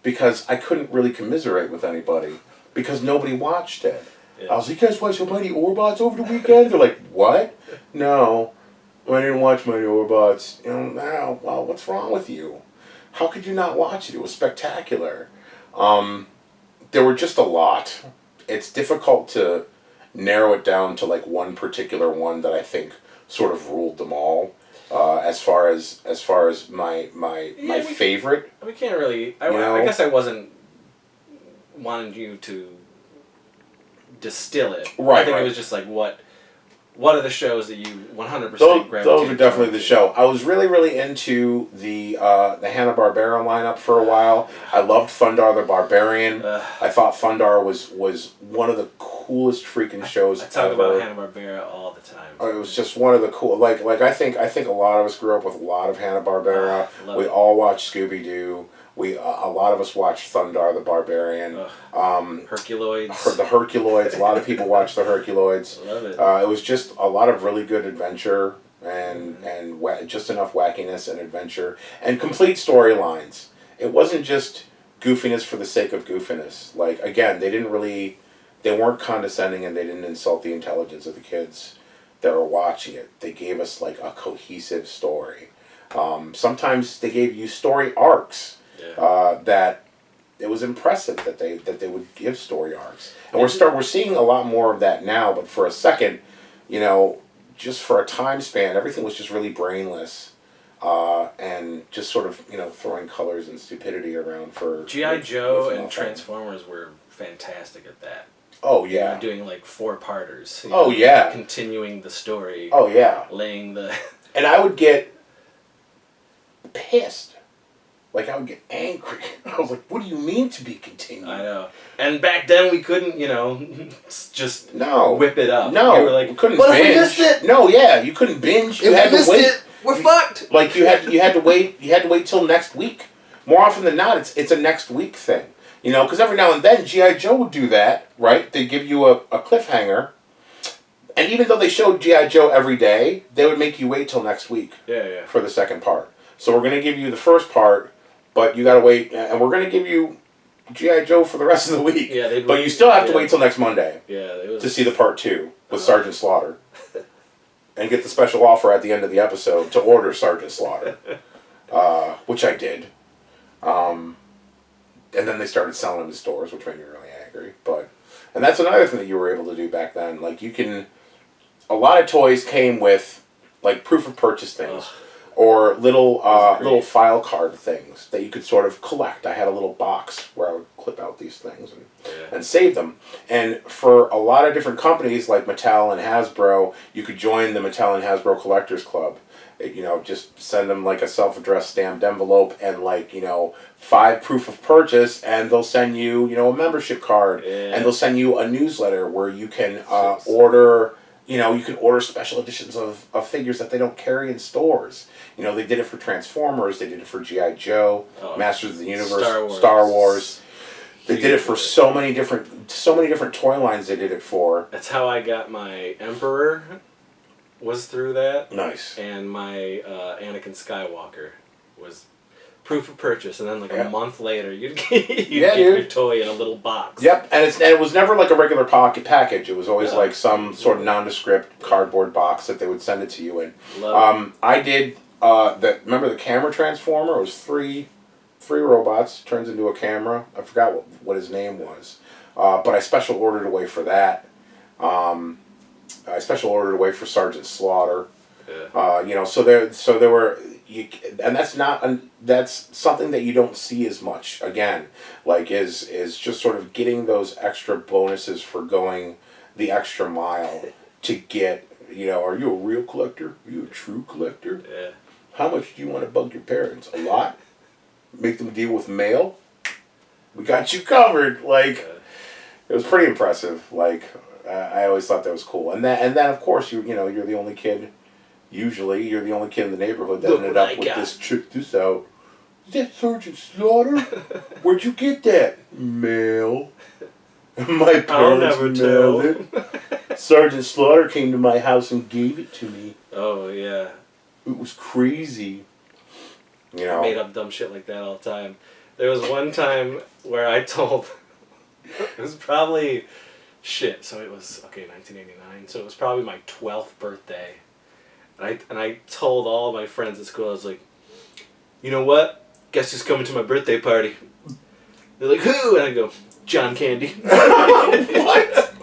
Because I couldn't really commiserate with anybody because nobody watched it. Yeah. I was like, you guys watch Mighty Orbots over the weekend? They're like, what? No, I didn't watch Mighty Orbots. No, well, what's wrong with you? How could you not watch it? It was spectacular. There were just a lot. It's difficult to narrow it down to like one particular one that I think sort of ruled them all. As far as my favorite. We can't really. I guess I wasn't wanting you to distill it. Right. I think it was just like what are the shows that you 100% gravitated those are definitely the show. I was really into the Hanna-Barbera lineup for a while. I loved Thundar the Barbarian. I thought Thundar was one of the coolest freaking shows I talk ever. about Hanna-Barbera all the time. It was just one of the cool. Like I think a lot of us grew up with a lot of Hanna-Barbera. We all watched Scooby-Doo. A lot of us watched Thundar the Barbarian. Herculoids. The Herculoids. A lot of people watched the Herculoids. Love it. It was just a lot of really good adventure and just enough wackiness and adventure and complete storylines. It wasn't just goofiness for the sake of goofiness. Like, again, they weren't condescending and they didn't insult the intelligence of the kids that were watching it. They gave us like a cohesive story. Sometimes they gave you story arcs. Yeah. That it was impressive that they would give story arcs, and we're seeing a lot more of that now. But for a second, just for a time span, everything was just really brainless, and just sort of throwing colors and stupidity around for G.I. Joe and Transformers were fantastic at that. Oh yeah, they were doing like 4-parters. Yeah, continuing the story. Oh yeah, laying the. And I would get pissed. Like, I would get angry. I was like, what do you mean to be continued? I know. And back then we couldn't, just whip it up. No, we were like, we couldn't what binge. If we missed it? No, yeah, you couldn't binge. You had to wait. We're fucked. Like, you had to wait. You had to wait till next week. More often than not, it's a next week thing. Because every now and then G.I. Joe would do that, right? They give you a cliffhanger. And even though they showed G.I. Joe every day, they would make you wait till next week. Yeah. For the second part. So we're going to give you the first part. But you gotta wait, and we're gonna give you G.I. Joe for the rest of the week. Yeah, but you still have to wait till next Monday. Yeah, to see the part 2 with Sergeant Slaughter, and get the special offer at the end of the episode to order Sergeant Slaughter, which I did. And then they started selling them in stores, which made me really angry. And that's another thing that you were able to do back then. Like, a lot of toys came with, like, proof of purchase things. Ugh. Or little file card things that you could sort of collect. I had a little box where I would clip out these things and save them. And for a lot of different companies like Mattel and Hasbro, you could join the Mattel and Hasbro Collectors Club. Just send them like a self-addressed stamped envelope and 5 proof of purchase, and they'll send you a membership card, and they'll send you a newsletter where you can order. You can order special editions of figures that they don't carry in stores. They did it for Transformers. They did it for G.I. Joe, Masters of the Universe, Star Wars. They did it for so many different toy lines. They did it for. That's how I got my Emperor. Was through that. Nice. And my Anakin Skywalker was proof of purchase, and then a month later, you'd get your toy in a little box. Yep, and it was never like a regular pocket package. It was always like some sort of nondescript cardboard box that they would send it to you in. I did remember the camera transformer? It was three robots, turns into a camera. I forgot what his name was, but I special ordered away for that. I special ordered away for Sergeant Slaughter. Yeah. So there were. And that's something that you don't see as much again, is just sort of getting those extra bonuses for going the extra mile to get, are you a real collector? Are you a true collector? Yeah. How much do you want to bug your parents? A lot? Make them deal with mail? We got you covered. It was pretty impressive. I always thought that was cool. And then of course you're the only kid. Usually, you're the only kid in the neighborhood that ended up with this. Check this out. Is that Sergeant Slaughter? Where'd you get that? Mail. My parents mailed it. Sergeant Slaughter came to my house and gave it to me. Oh, yeah. It was crazy. I made up dumb shit like that all the time. There was one time where I told... it was probably... Shit, so it was... 1989. So it was probably my 12th birthday. And I told all my friends at school, I was like, you know what? Guess who's coming to my birthday party? They're like, who? And I go, John Candy. What?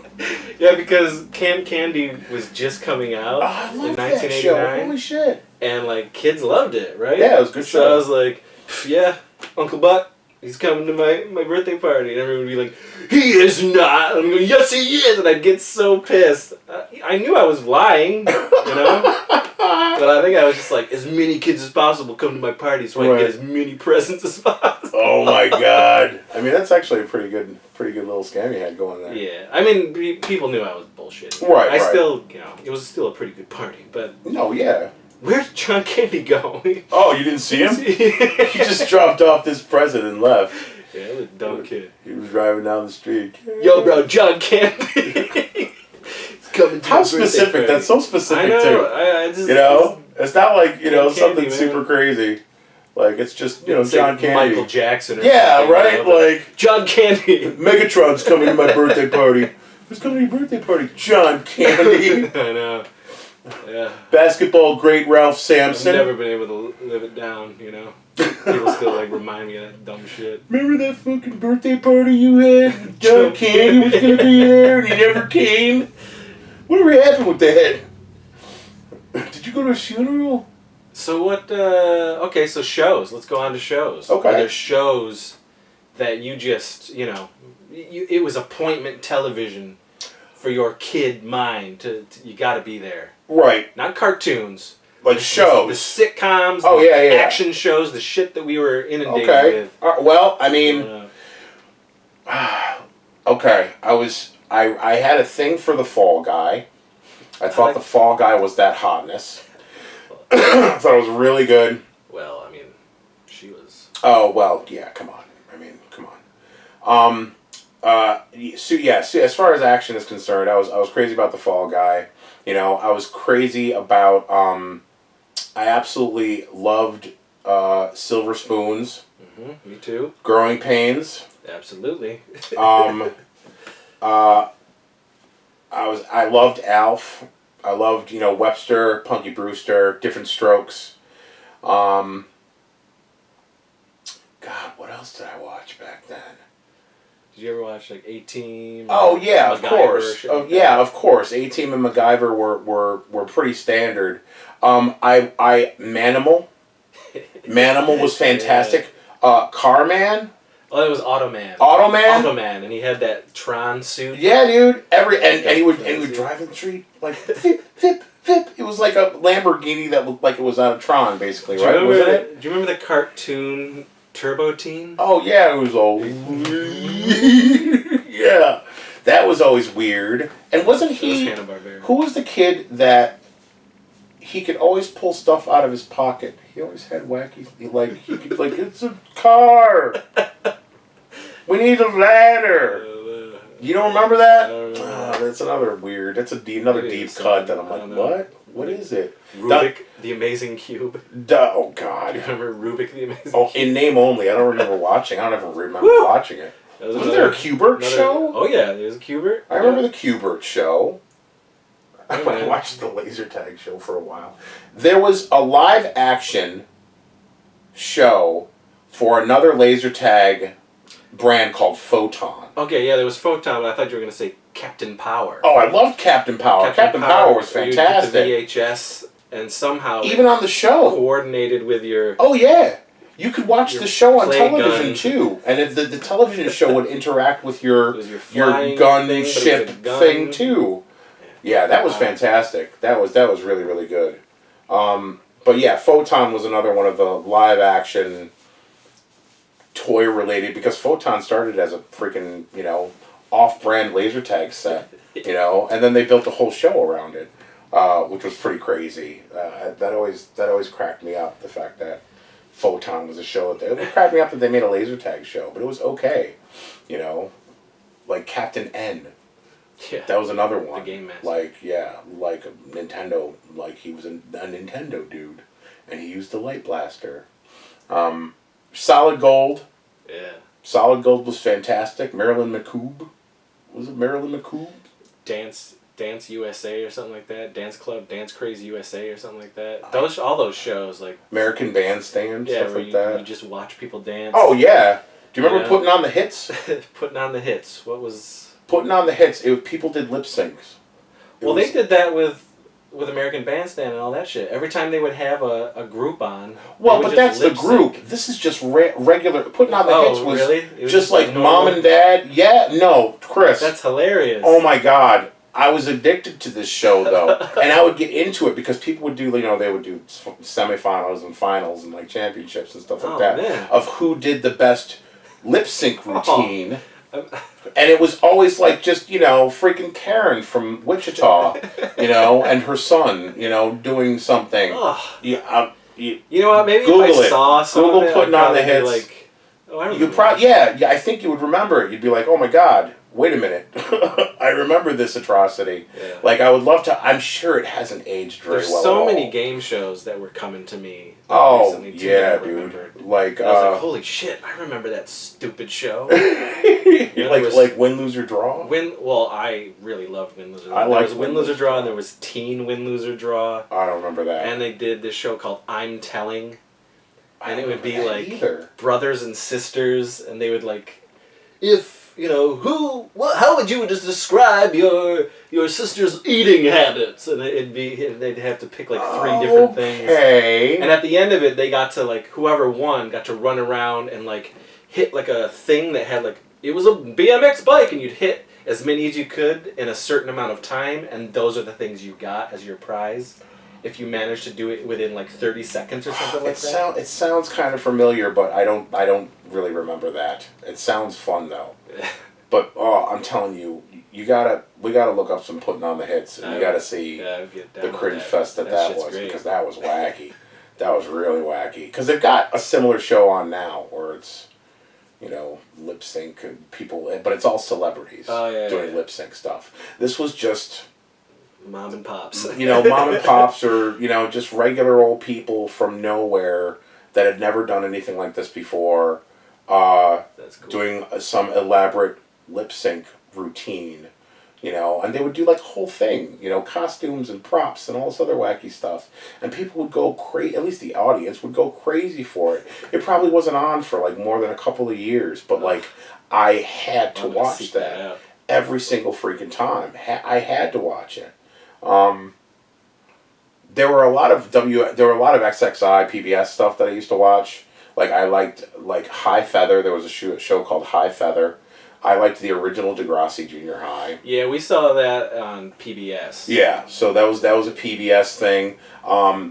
Yeah, because Cam Candy was just coming out in 1989. Holy shit. And, kids loved it, right? Yeah, it was a good show. So I was like, yeah, Uncle Buck, he's coming to my birthday party. And everyone would be like, he is not. I'm going, yes, he is. And I'd get so pissed. I knew I was lying, But I think I was just like, as many kids as possible come to my party so I can get as many presents as possible. Oh my god. I mean, that's actually a pretty good little scam you had going there. Yeah. I mean, people knew I was bullshitting. Right, I still, it was still a pretty good party, but... No, yeah. Where did John Candy go? Oh, you didn't see him? He just dropped off this present and left. Yeah, he was a dumb kid. He was driving down the street. Yo, bro, John Candy. How specific? That's so specific, I know, too. I just, it's not like, something Candy, super crazy. It's just, John Candy. Michael Jackson or something. Right? John Candy. Megatron's coming to my birthday party. Who's coming to your birthday party? John Candy. I know. Yeah. Basketball great Ralph Sampson. I've never been able to live it down, People still remind me of that dumb shit. Remember that fucking birthday party you had? John Candy was going to be there and he never came? Whatever happened with that? Did you go to a funeral? So what, so shows. Let's go on to shows. Okay. Are there shows that you just, it was appointment television for your kid mind you gotta be there. Right. Not cartoons. Like shows. The sitcoms, action shows, the shit that we were inundated with. Well, I mean... okay, I had a thing for the Fall Guy. I thought the Fall Guy was that hotness. I thought it was really good. Well, I mean, she was... Oh, well, yeah, come on. I mean, come on. So as far as action is concerned, I was crazy about the Fall Guy. I was crazy about... I absolutely loved Silver Spoons. Mm-hmm, me too. Growing Pains. Absolutely. I loved Alf. I loved, Webster, Punky Brewster, Different Strokes. God, else did I watch back then? Did you ever watch like A-Team? Oh yeah, of MacGyver, course. shit Oh like yeah, that? of course. A-Team and MacGyver were pretty standard. I Manimal. Manimal was fantastic. Carman. Oh, it was Automan. Automan. Automan, and he had that Tron suit. Yeah, dude. And he would drive in the street like vip vip vip. It was like a Lamborghini that looked like it was out of Tron, basically, right? Wasn't it? Do you remember the cartoon Turbo Teen? Oh yeah, it was all yeah. That was always weird. And wasn't he? Who was the kid that he could always pull stuff out of his pocket? He always had wacky, like he could like it's a car. We need a ladder. You don't remember that? I don't remember. That's another weird. That's another deep cut that I'm like, what? What is it? Rubik, the Amazing Cube. Oh God. Do you remember Rubik, the Amazing Oh, Cube? in name only. I don't remember watching. I don't ever remember watching it. Wasn't there a Q*bert show? Oh yeah, there was a Q*bert. I remember the Q*bert show. Oh, I watched the laser tag show for a while. There was a live action show for another laser tag brand called Photon. Okay, yeah, there was Photon, but I thought you were going to say Captain Power. Oh, I loved Captain Power. Captain Power was fantastic. You get the VHS and somehow even on the show coordinated with your. Oh yeah, you could watch the show on television gun. too, and the television show would interact with your gun thing, ship thing too. Yeah, that was fantastic. That was really really good. But yeah, Photon was another one of the live action toy related, because Photon started as a freaking off-brand laser tag set, and then they built a whole show around it, which was pretty crazy. That always cracked me up, the fact that Photon was a show. It cracked me up that they made a laser tag show, but it was okay, like Captain N. Yeah, that was another one. The Game Master. Like a Nintendo. Like he was a Nintendo dude, and he used the light blaster. Solid Gold. Yeah. Solid Gold was fantastic. Marilyn McCoob. Was it Marilyn McCoob? Dance USA or something like that. Dance Club, Dance Craze USA or something like that. All those shows like American Bandstand, stuff like that. You just watch people dance. Oh yeah. Do you remember Putting on the Hits? Putting on the Hits. What was Putting on the Hits? People did lip syncs. They did that with American Bandstand and all that shit. Every time they would have a group on. Well, but that's the group. This is just regular. Putting on the Hits was really? It was just like normal? Mom and Dad. Yeah, no, Chris. That's hilarious. Oh my God. I was addicted to this show though, and I would get into it because people would do, they would do semifinals and finals and like championships and stuff like that, man. of who did the best lip sync routine. And it was always like just, freaking Karen from Wichita, and her son, doing something. You know what? Maybe Google if I saw some Google of it, Putting on the Hits. Like, oh, I you yeah, I think you would remember it. You'd be like, oh my God, wait a minute. I remember this atrocity. Yeah. Like, I would love to. I'm sure it hasn't aged very well. There's so many game shows that were coming to me. Oh, recently, yeah, dude. Like, I was like, holy shit, I remember that stupid show. like Win, Lose, or Draw? I really loved Win, Lose, or Draw. There was Win, Lose, or Draw, and there was Teen Win, Lose, or Draw. I don't remember that. And they did this show called I'm Telling. And it would be like brothers and sisters, and they would like, how would you just describe your sister's eating habits? And they'd have to pick like 3 different things. And at the end of it, they got to like, whoever won got to run around and like hit like a thing that had like, it was a BMX bike, and you'd hit as many as you could in a certain amount of time, and those are the things you got as your prize. If you manage to do it within like 30 seconds or something like that. It sounds kind of familiar, but I don't really remember that. It sounds fun though. But I'm telling you, we gotta look up some Putting on the Hits, and you gotta see the cringe fest that was, great. Because that was wacky. That was really wacky. Because they've got a similar show on now where it's lip sync and people, but it's all celebrities doing lip sync stuff. This was just mom and pops. Mom and pops, or just regular old people from nowhere that had never done anything like this before. That's cool. Doing some elaborate lip sync routine You know, and they would do like the whole thing, you know, costumes and props and all this other wacky stuff. And people would go crazy, at least the audience would go crazy for it. It probably wasn't on for like more than a couple of years, but like I had to watch that every single freaking time. I had to watch it. There were a lot of XXI PBS stuff that I used to watch. Like I liked like High Feather. There was a show called High Feather. I liked the original Degrassi Junior High. Yeah, we saw that on PBS. Yeah, so that was a PBS thing.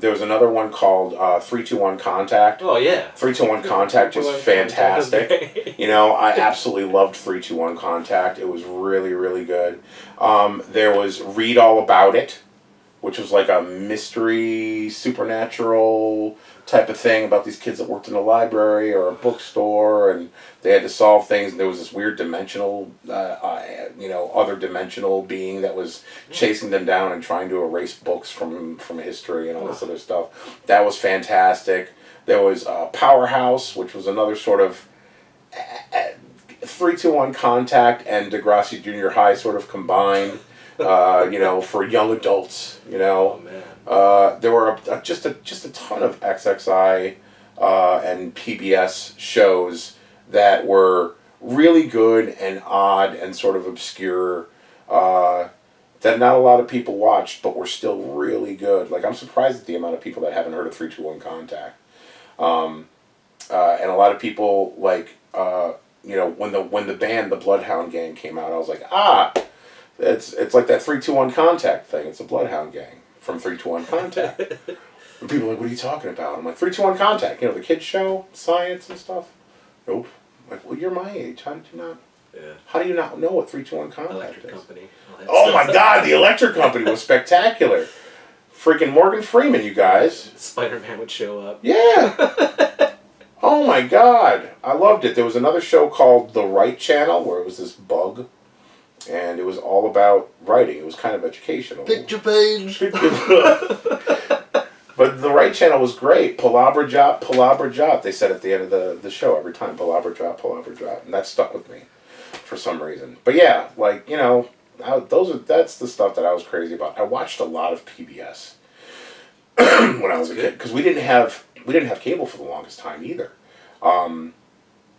There was another one called 3-2-1 Contact. Oh yeah. 3-2-1 Contact was fantastic. You know, I absolutely loved 3-2-1 Contact. It was really, really good. There was Read All About It, which was like a mystery, supernatural type of thing about these kids that worked in a library or a bookstore, and they had to solve things. And there was this weird dimensional, other dimensional being that was chasing them down and trying to erase books from history and all this other stuff. That was fantastic. There was Powerhouse, which was another sort of 3-2-1 Contact and Degrassi Junior High sort of combined. For young adults, you know. Oh, man. There were just a ton of XXI and PBS shows that were really good and odd and sort of obscure that not a lot of people watched, but were still really good. Like, I'm surprised at the amount of people that haven't heard of 3-2-1 Contact. And a lot of people, like, when the band The Bloodhound Gang came out, I was like, it's like that 3-2-1 Contact thing. It's a Bloodhound Gang from 3-2-1 Contact. And people are like, what are you talking about? I'm like, 3-2-1 Contact. You know, the kids show, science and stuff. Nope. I'm like, well, you're my age. How did you not? Yeah. How do you not know what 3-2-1 Contact Electric is? Company. Oh my God, the Electric Company was spectacular. Freaking Morgan Freeman, you guys. Spider-Man would show up. Yeah. Oh my God. I loved it. There was another show called The Right Channel where it was this bug. And it was all about writing. It was kind of educational. Picture page. But The Right Channel was great. Palabra Jot, they said at the end of the show every time. Palabra Jot. And that stuck with me for some reason. But yeah, like, you know, that's the stuff that I was crazy about. I watched a lot of PBS when I was a kid. Because we didn't have cable for the longest time either.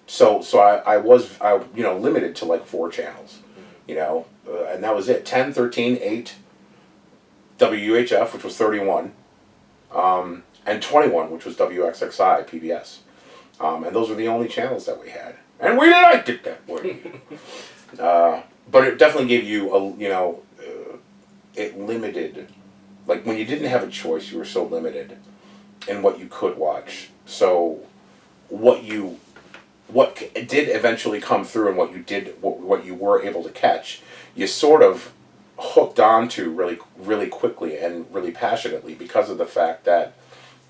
So I was limited to like 4 channels. You know, and that was it. 10, 13, 8, WUHF, which was 31, and 21, which was WXXI, PBS. And those were the only channels that we had. And we liked it that way. But it definitely gave you, it limited. Like, when you didn't have a choice, you were so limited in what you could watch. So, what did eventually come through and what you were able to catch, you sort of hooked onto really, really quickly and really passionately because of the fact that,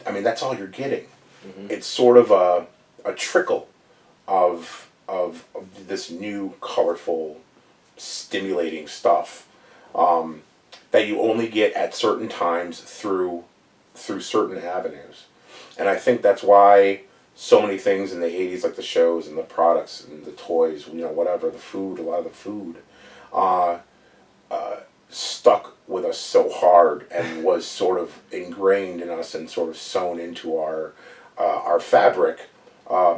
I mean, that's all you're getting. Mm-hmm. It's sort of a trickle of this new, colorful, stimulating stuff that you only get at certain times through certain avenues. And I think that's why so many things in the 80s, like the shows and the products and the toys, whatever, the food, a lot of the food, stuck with us so hard and was sort of ingrained in us and sort of sewn into our fabric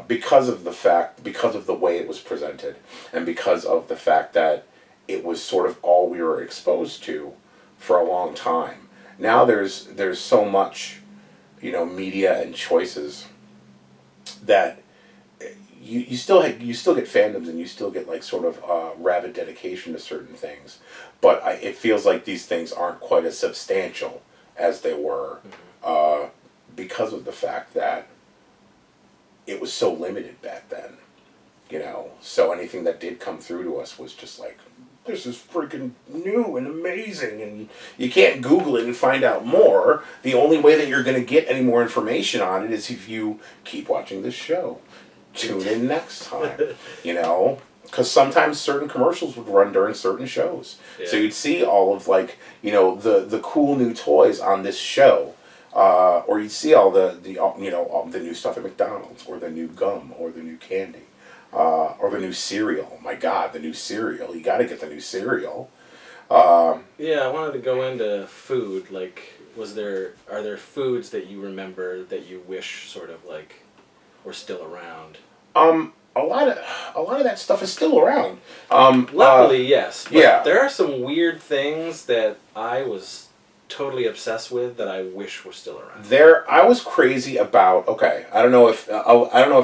because of the way it was presented and because of the fact that it was sort of all we were exposed to for a long time. Now there's so much, media and choices that you still get fandoms and you still get like sort of rabid dedication to certain things, but it feels like these things aren't quite as substantial as they were because of the fact that it was so limited back then, So anything that did come through to us was just like, this is freaking new and amazing, and you can't Google it and find out more. The only way that you're going to get any more information on it is if you keep watching this show. Tune in next time, because sometimes certain commercials would run during certain shows. Yeah. So you'd see all of the cool new toys on this show, or you'd see all the new stuff at McDonald's, or the new gum, or the new candy. Or the new cereal. My God, the new cereal. You got to get the new cereal. Yeah, I wanted to go into food. Like, are there foods that you remember that you wish sort of like were still around? A lot of that stuff is still around. Luckily, yes. But yeah. there are some weird things that I was totally obsessed with that I wish were still around. I was crazy about. Okay, I don't know if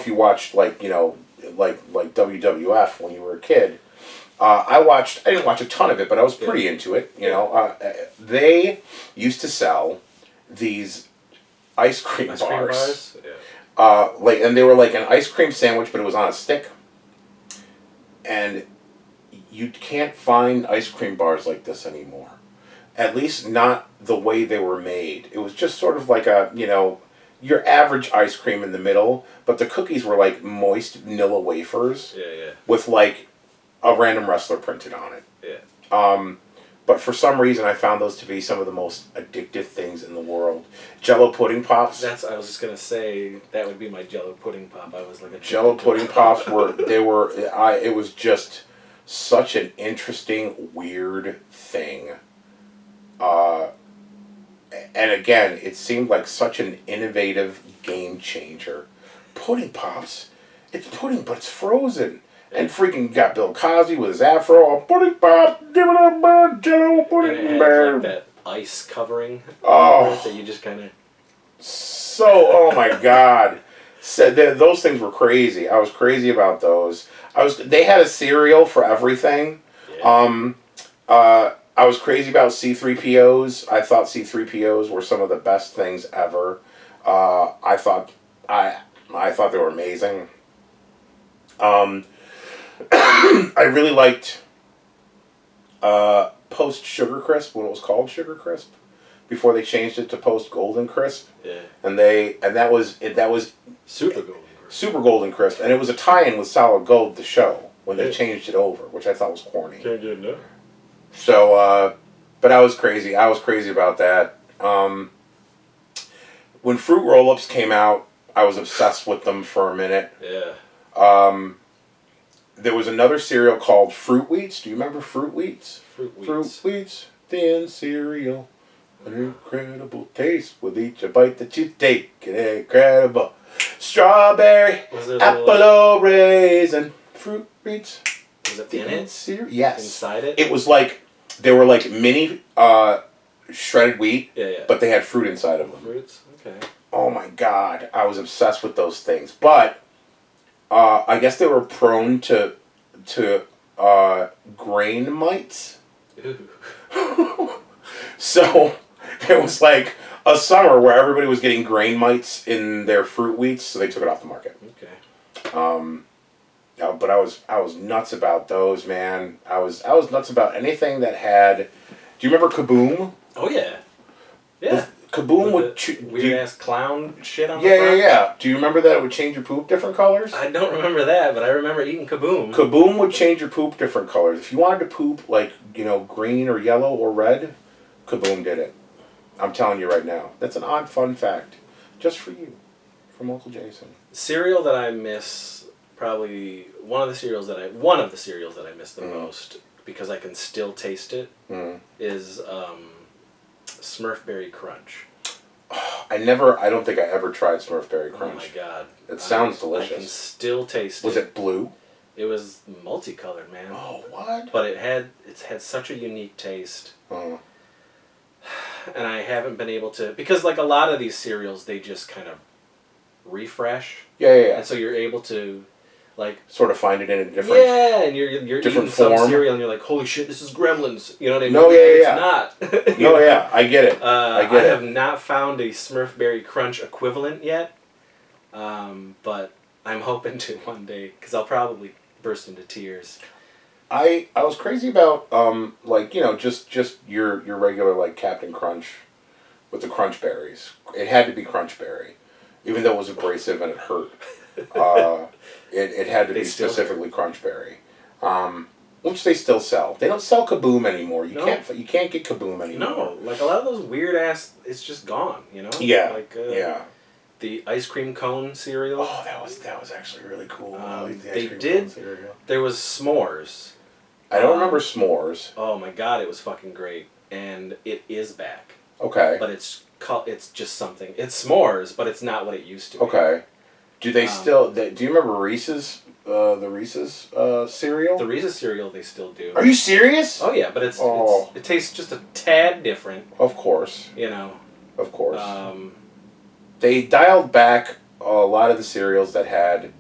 you watched like WWF when you were a kid. I didn't watch a ton of it, but I was pretty into it. You know, they used to sell these ice cream bars. Yeah. And they were like an ice cream sandwich, but it was on a stick. And you can't find ice cream bars like this anymore. At least not the way they were made. It was just sort of like your average ice cream in the middle, but the cookies were like moist vanilla wafers. Yeah. With like a random wrestler printed on it. Yeah. But for some reason, I found those to be some of the most addictive things in the world. Jello pudding pops. I was just gonna say that would be my Jello pudding pop. I was like Jello pudding pops it was just such an interesting, weird thing. And again, it seemed like such an innovative game changer. Pudding pops, it's pudding, but it's frozen. And freaking got Bill Cosby with his afro. Pudding pop, give it a bird, Jello pudding and it bear. had, like, that ice covering. Oh, that you just kind of. Oh my God. Those things were crazy. I was crazy about those. They had a cereal for everything. Yeah. I was crazy about C3POs. I thought C3POs were some of the best things ever. I thought they were amazing. I really liked Post Sugar Crisp when it was called Sugar Crisp, before they changed it to Post Golden Crisp. Yeah. And that was Super Golden Crisp. Super Golden Crisp, and it was a tie-in with Solid Gold, the show, when they changed it over, which I thought was corny. Can't get enough. So, but I was crazy. I was crazy about that. When Fruit Roll-Ups came out, I was obsessed with them for a minute. Yeah. There was another cereal called Fruit Wheats. Do you remember Fruit Wheats? Fruit Wheats. Fruit Wheats, thin cereal, an incredible taste with each bite that you take. Incredible. Strawberry, apple, raisin, Fruit Wheats. Was it in it? Cereal? Yes. Inside it? It was like, they were like mini shredded wheat, but they had fruit inside of them. Fruits? Okay. Oh my God. I was obsessed with those things. But I guess they were prone to grain mites. Ooh. So it was like a summer where everybody was getting grain mites in their Fruit Wheats, so they took it off the market. Okay. But I was nuts about those, man. I was nuts about anything that had. Do you remember Kaboom? Oh yeah. Yeah. Kaboom would weird ass clown shit on the front. Yeah. Do you remember that it would change your poop different colors? I don't remember that, but I remember eating Kaboom. Kaboom would change your poop different colors. If you wanted to poop like, green or yellow or red, Kaboom did it. I'm telling you right now. That's an odd fun fact. Just for you. From Uncle Jason. Cereal that I miss, probably one of the cereals that I miss the most, because I can still taste it, is Smurfberry Crunch. I don't think I ever tried Smurfberry Crunch. Oh my God. It sounds delicious. I can still taste it. Was it blue? It was multicolored, man. Oh, what? But it had such a unique taste. And I haven't been able to, because like a lot of these cereals, they just kind of refresh. Yeah. And so you're able to, like, sort of find it in a different. Yeah, and you're different eating some form. cereal and you're like, holy shit, this is Gremlins. You know what I mean? No, It's not. No, yeah, I get it. I have not found a Smurfberry Crunch equivalent yet, but I'm hoping to one day, because I'll probably burst into tears. I was crazy about just your regular like Captain Crunch with the Crunch Berries. It had to be Crunch Berry, even though it was abrasive and it hurt. It had to be specifically Crunch Berry, which they still sell. They don't sell Kaboom anymore. You can't get Kaboom anymore. No, like a lot of those weird ass, it's just gone. Yeah. Like yeah. The ice cream cone cereal. Oh, that was actually really cool. There was s'mores. I don't remember s'mores. Oh my god, it was fucking great, and it is back. Okay. But it's just something. It's s'mores, but it's not what it used to be. Okay. Do they still? Do you remember Reese's? The Reese's cereal. The Reese's cereal they still do. Are you serious? Oh yeah, but it tastes just a tad different. Of course. You know. Of course. They dialed back a lot of the cereals that had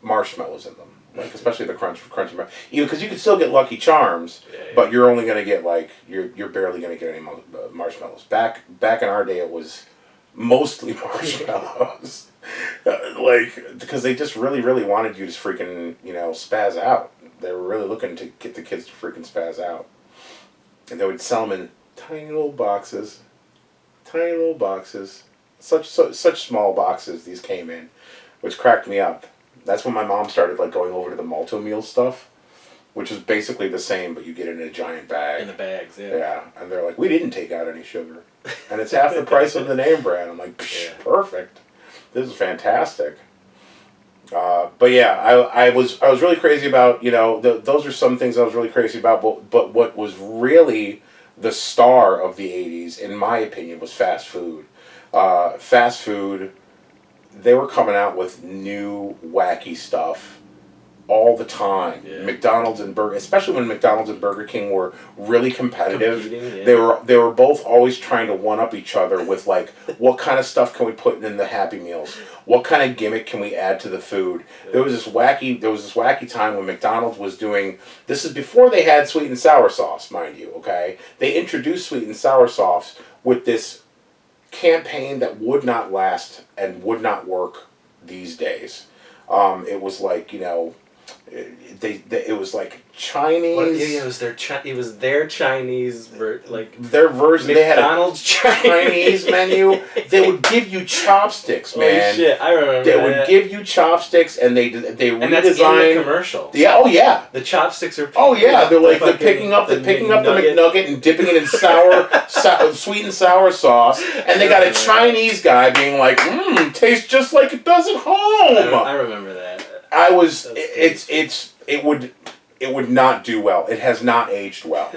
marshmallows in them. Like especially the crunchy, because you could still get Lucky Charms, but you're only gonna get like you're barely gonna get any marshmallows. Back in our day, it was mostly marshmallows, because they just really wanted you to freaking spaz out. They were really looking to get the kids to freaking spaz out, and they would sell them in tiny little boxes, such small boxes these came in, which cracked me up. That's when my mom started going over to the Multi-Meal stuff, which is basically the same, but you get it in a giant bag. In the bags, yeah. Yeah, and they're like, we didn't take out any sugar, and it's half the price of the name brand. I'm like, perfect. This is fantastic. But yeah, I was really crazy about those are some things I was really crazy about. But what was really the star of the '80s, in my opinion, was fast food. Fast food. They were coming out with new wacky stuff all the time. Yeah. McDonald's and especially when McDonald's and Burger King were really competitive. They were both always trying to one up each other with what kind of stuff can we put in the Happy Meals? What kind of gimmick can we add to the food? Yeah. There was this wacky time when McDonald's was doing. This is before they had sweet and sour sauce, mind you. Okay, they introduced sweet and sour sauce with this campaign that would not last and would not work these days. It was it was like Chinese. It was their Chinese their version. McDonald's they had a Chinese menu. They would give you chopsticks, man. Oh shit, I remember. They would give you chopsticks, and they redesigned. And that's in the commercial. Yeah, oh yeah. The chopsticks are. Oh yeah, they're picking up the McNugget and dipping it in sweet and sour sauce, and they got a Chinese guy being like, tastes just like it does at home. I remember that. It would not do well. It has not aged well.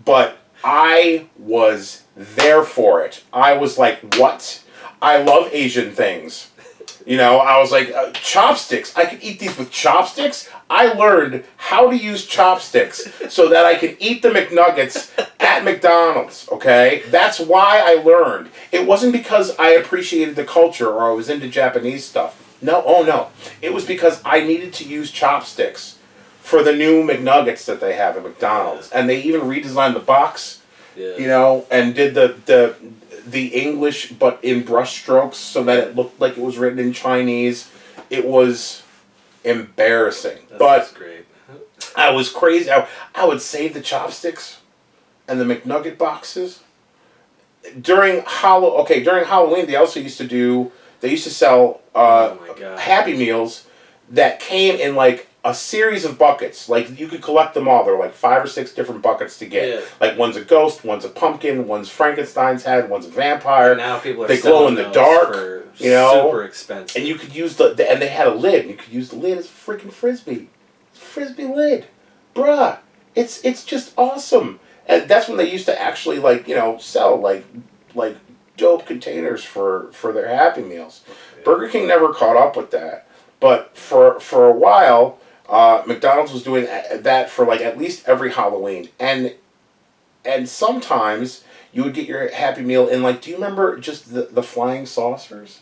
But I was there for it. I was like, what? I love Asian things. I was like, chopsticks. I could eat these with chopsticks? I learned how to use chopsticks so that I can eat the McNuggets at McDonald's, okay? That's why I learned. It wasn't because I appreciated the culture or I was into Japanese stuff. No, oh no. It was because I needed to use chopsticks for the new McNuggets that they have at McDonald's. And they even redesigned the box, and did the English but in brush strokes so that it looked like it was written in Chinese. It was embarrassing. That's great. I was crazy. I would save the chopsticks and the McNugget boxes. During Halloween, they also used to sell Happy Meals that came in a series of buckets. You could collect them all. There were 5 or 6 different buckets to get. Yeah. One's a ghost, one's a pumpkin, one's Frankenstein's head, one's a vampire. And now people are they glow in the dark. Super expensive. And you could use and they had a lid. And you could use the lid as a freaking frisbee. It's a frisbee lid, bruh. It's just awesome. And that's when they used to actually sell dope containers for their Happy Meals. Yeah. Burger King never caught up with that, but for a while, McDonald's was doing that for at least every Halloween, and sometimes you would get your Happy Meal in do you remember just the flying saucers?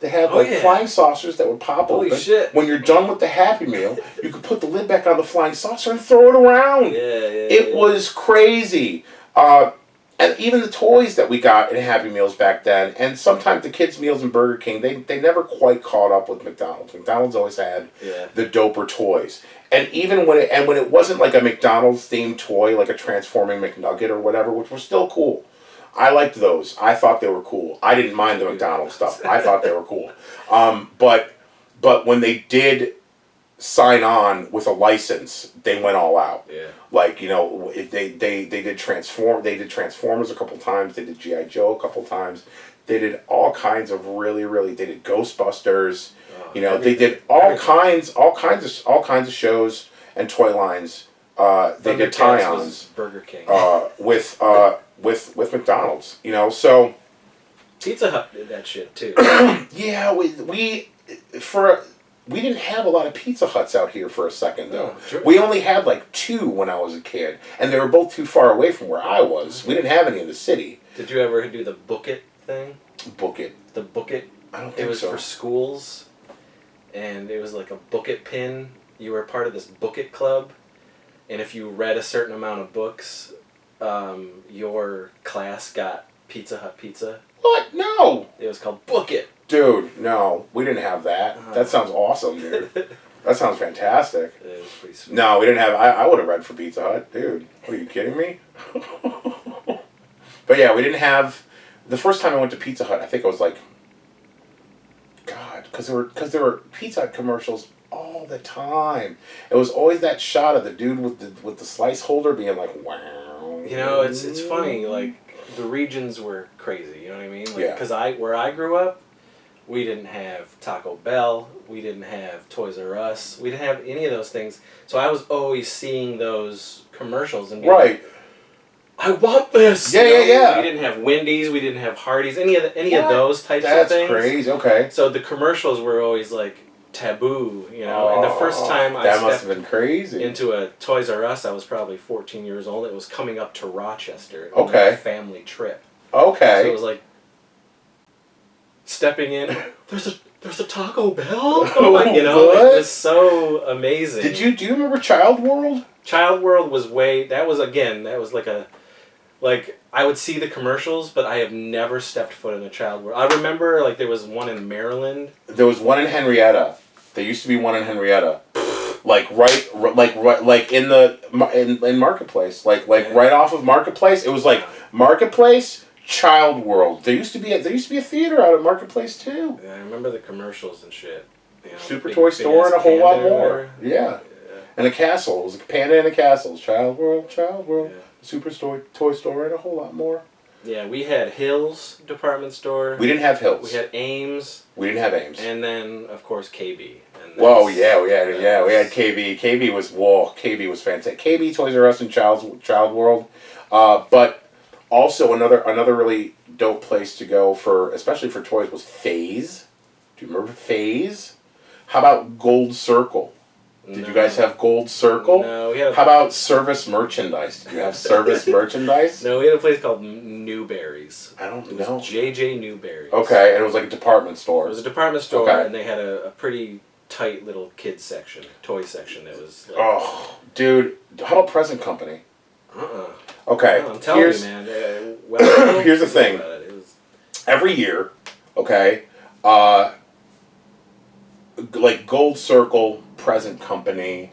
They had flying saucers that would pop open. Shit. When you're done with the Happy Meal, you could put the lid back on the flying saucer and throw it around. It was crazy. And even the toys that we got in Happy Meals back then, and sometimes the kids' meals in Burger King, they never quite caught up with McDonald's. McDonald's always had the doper toys. And even when it wasn't a McDonald's themed toy, like a transforming McNugget or whatever, which was still cool. I liked those. I thought they were cool. I didn't mind the McDonald's stuff. I thought they were cool. But when they did sign on with a license, they went all out. Yeah. They did Transformers a couple times. They did G.I. Joe a couple times. They did all kinds of they did Ghostbusters. They did all kinds of shows. and toy lines. They did tie-ons. Burger King. With McDonald's, you know, so. Pizza Hut did that shit too. Yeah, we didn't have a lot of Pizza Huts out here for a second though. Sure. We only had like 2 when I was a kid, and they were both too far away from where I was. We didn't have any in the city. Did you ever do the Book It thing? Book It. The Book It. I don't think so. It was for schools, and it was like a Book It pin. You were part of this Book It club, and if you read a certain amount of books, your class got Pizza Hut pizza. What? No. It was called Book It. Dude, no, we didn't have that. That sounds awesome, dude. That sounds fantastic. It was pretty sweet. No, we didn't have. I would have read for Pizza Hut, dude. What, are you kidding me? But yeah, we didn't have. The first time I went to Pizza Hut, I think I was like, God, because there were Pizza Hut commercials all the time. It was always that shot of the dude with the slice holder being like, wow. You know, it's funny. Like the regions were crazy. You know what I mean? Like, Yeah. Because where I grew up, we didn't have Taco Bell. We didn't have Toys R Us. We didn't have any of those things. So I was always seeing those commercials and being like, I want this. Yeah, yeah. We didn't have Wendy's. We didn't have Hardee's. Any of those types of things. That's crazy. Okay. So the commercials were always like taboo, you know. And the first time I that must have been crazy into a Toys R Us, I was probably 14 years old. It was coming up to Rochester. Okay. On a family trip. Okay. So it was like stepping in. There's a Taco Bell. Like, you know, What? it was so amazing. Do you remember Child World? Child World was that was like I would see the commercials, but I have never stepped foot in a Child World. I remember like there was one in Maryland. There was one in Henrietta. There used to be one in Henrietta, like in Marketplace, right off of Marketplace. It was like Marketplace, Child World. There used to be a theater out at Marketplace too. Yeah, I remember the commercials and shit. You know, Super Toy Store and a whole lot more. Yeah. Yeah. And a castle. It was a panda and a castle. Child World. Yeah. Super Toy Store and a whole lot more. Yeah, we had Hills department store. We didn't have Hills. We had Ames. We didn't have Ames. And then of course KB. And Whoa, yeah, we had KB. KB was fantastic. KB, Toys R Us, and Child World. But also another really dope place to go especially for toys was Phase. Do you remember Phase? How about Gold Circle? Did you guys have Gold Circle? No, we had. How about Service Merchandise? Did you have Service Merchandise? No, we had a place called Newberry's. I don't It know. was JJ Newberry's. Okay, and it was like a department store. It was a department store, Okay. and they had a pretty tight little kids section, toy section. That was. Like, Oh, dude! How about Present Company? Okay, No, I'm telling you, man. Here's the thing. It was, Every year, okay, like Gold Circle, Present Company,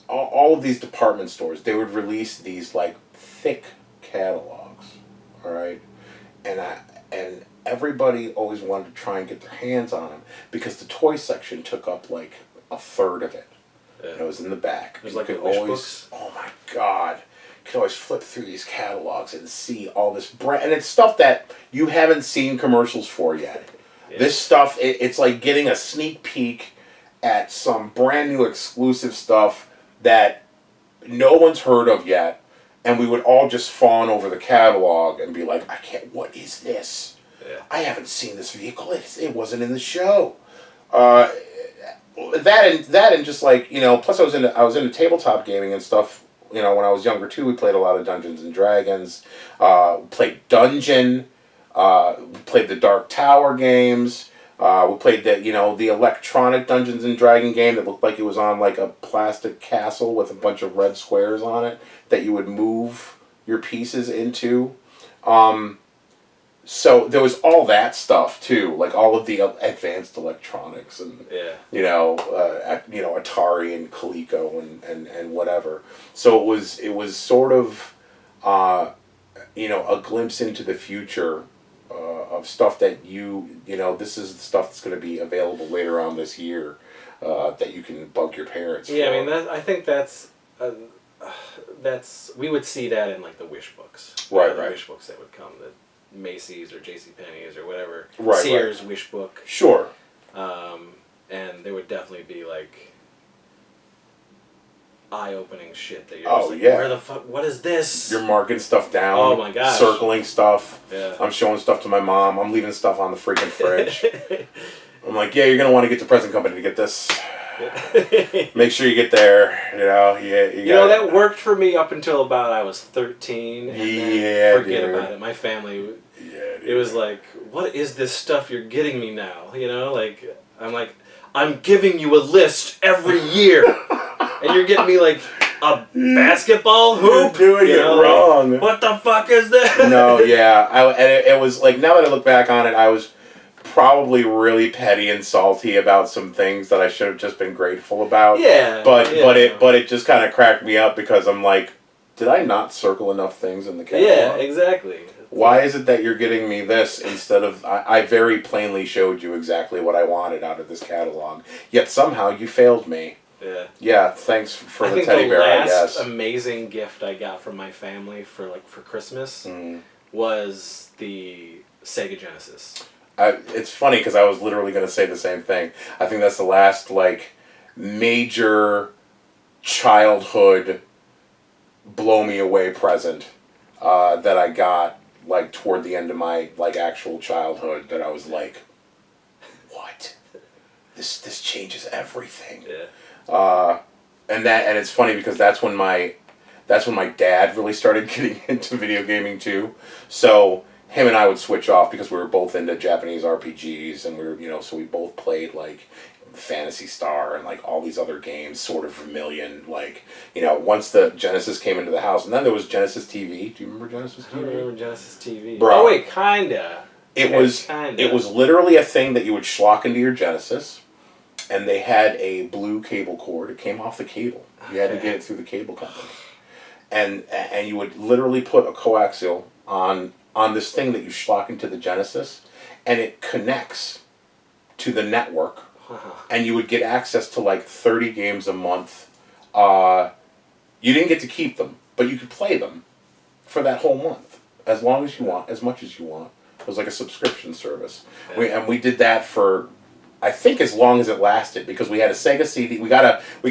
all of these department stores, they would release these like thick catalogs, all right, and everybody always wanted to try and get their hands on them because the toy section took up like a third of it. yeah. And it was in the back. It was You like could the wish always, books? oh my God. You could always flip through these catalogs and see all this brand, and it's stuff that you haven't seen commercials for yet. Yeah. This stuff, it's like getting a sneak peek at some brand new exclusive stuff that no one's heard of yet, and we would all just fawn over the catalog and be like, what is this? Yeah. I haven't seen this vehicle. It wasn't in the show. That and just like, you know, plus I was into tabletop gaming and stuff. You know, when I was younger too, we played a lot of Dungeons and Dragons. Played Dungeon. Played the Dark Tower games. We played the electronic Dungeons and Dragon game that looked like it was on like a plastic castle with a bunch of red squares on it that you would move your pieces into. So there was all that stuff too, like all of the advanced electronics and Atari and Coleco and whatever. So it was sort of a glimpse into the future of stuff that this is the stuff that's going to be available later on this year that you can bug your parents for. Yeah, I mean I think that's we would see that in like the wish books. Right. The wish books that would come. Macy's or JCPenney's or whatever. Right, Sears wish book. Sure. and there would definitely be like eye-opening shit that you're Oh, just like, yeah. where the fuck, what is this? You're marking stuff down. Oh my gosh. Circling stuff. Yeah. I'm showing stuff to my mom. I'm leaving stuff on the freaking fridge. I'm like, yeah, you're going to want to get the present company to get this. Make sure you get there. You know, that worked for me up until about I was 13. And then forget dude. about it. My family, dude. It was like, what is this stuff you're getting me now? You know, like, I'm giving you a list every year. And you're getting me like a basketball hoop? You're doing it wrong. What the fuck is this? No, yeah. It was like, now that I look back on it, I was probably really petty and salty about some things that I should have just been grateful about. Yeah. But it just kind of cracked me up because I'm like, did I not circle enough things in the catalog? Yeah, exactly. Why is it that you're getting me this instead of... I very plainly showed you exactly what I wanted out of this catalog. Yet somehow you failed me. Yeah. Yeah, thanks for the teddy bear, I guess. I think the last amazing gift I got from my family for Christmas was the Sega Genesis. It's funny because I was literally going to say the same thing. I think that's the last, like, major childhood blow-me-away present that I got, like, toward the end of my, like, actual childhood that I was like, what? This changes everything. Yeah. And it's funny because that's when my dad really started getting into video gaming too. So him and I would switch off because we were both into Japanese RPGs, and we were, so we both played like Phantasy Star and like all these other games, Sword of Vermilion, like, once the Genesis came into the house. And then there was Genesis TV. Do you remember Genesis TV? I remember Genesis TV. Bro, oh wait, kinda. It was literally a thing that you would schlock into your Genesis, and they had a blue cable cord. It came off the cable. You had to get it through the cable company. And you would literally put a coaxial on this thing that you schlock into the Genesis, and it connects to the network, and you would get access to like 30 games a month. You didn't get to keep them, but you could play them for that whole month, as long as you want, as much as you want. It was like a subscription service. Yeah. We did that for, I think, as long as it lasted, because we had a Sega CD. We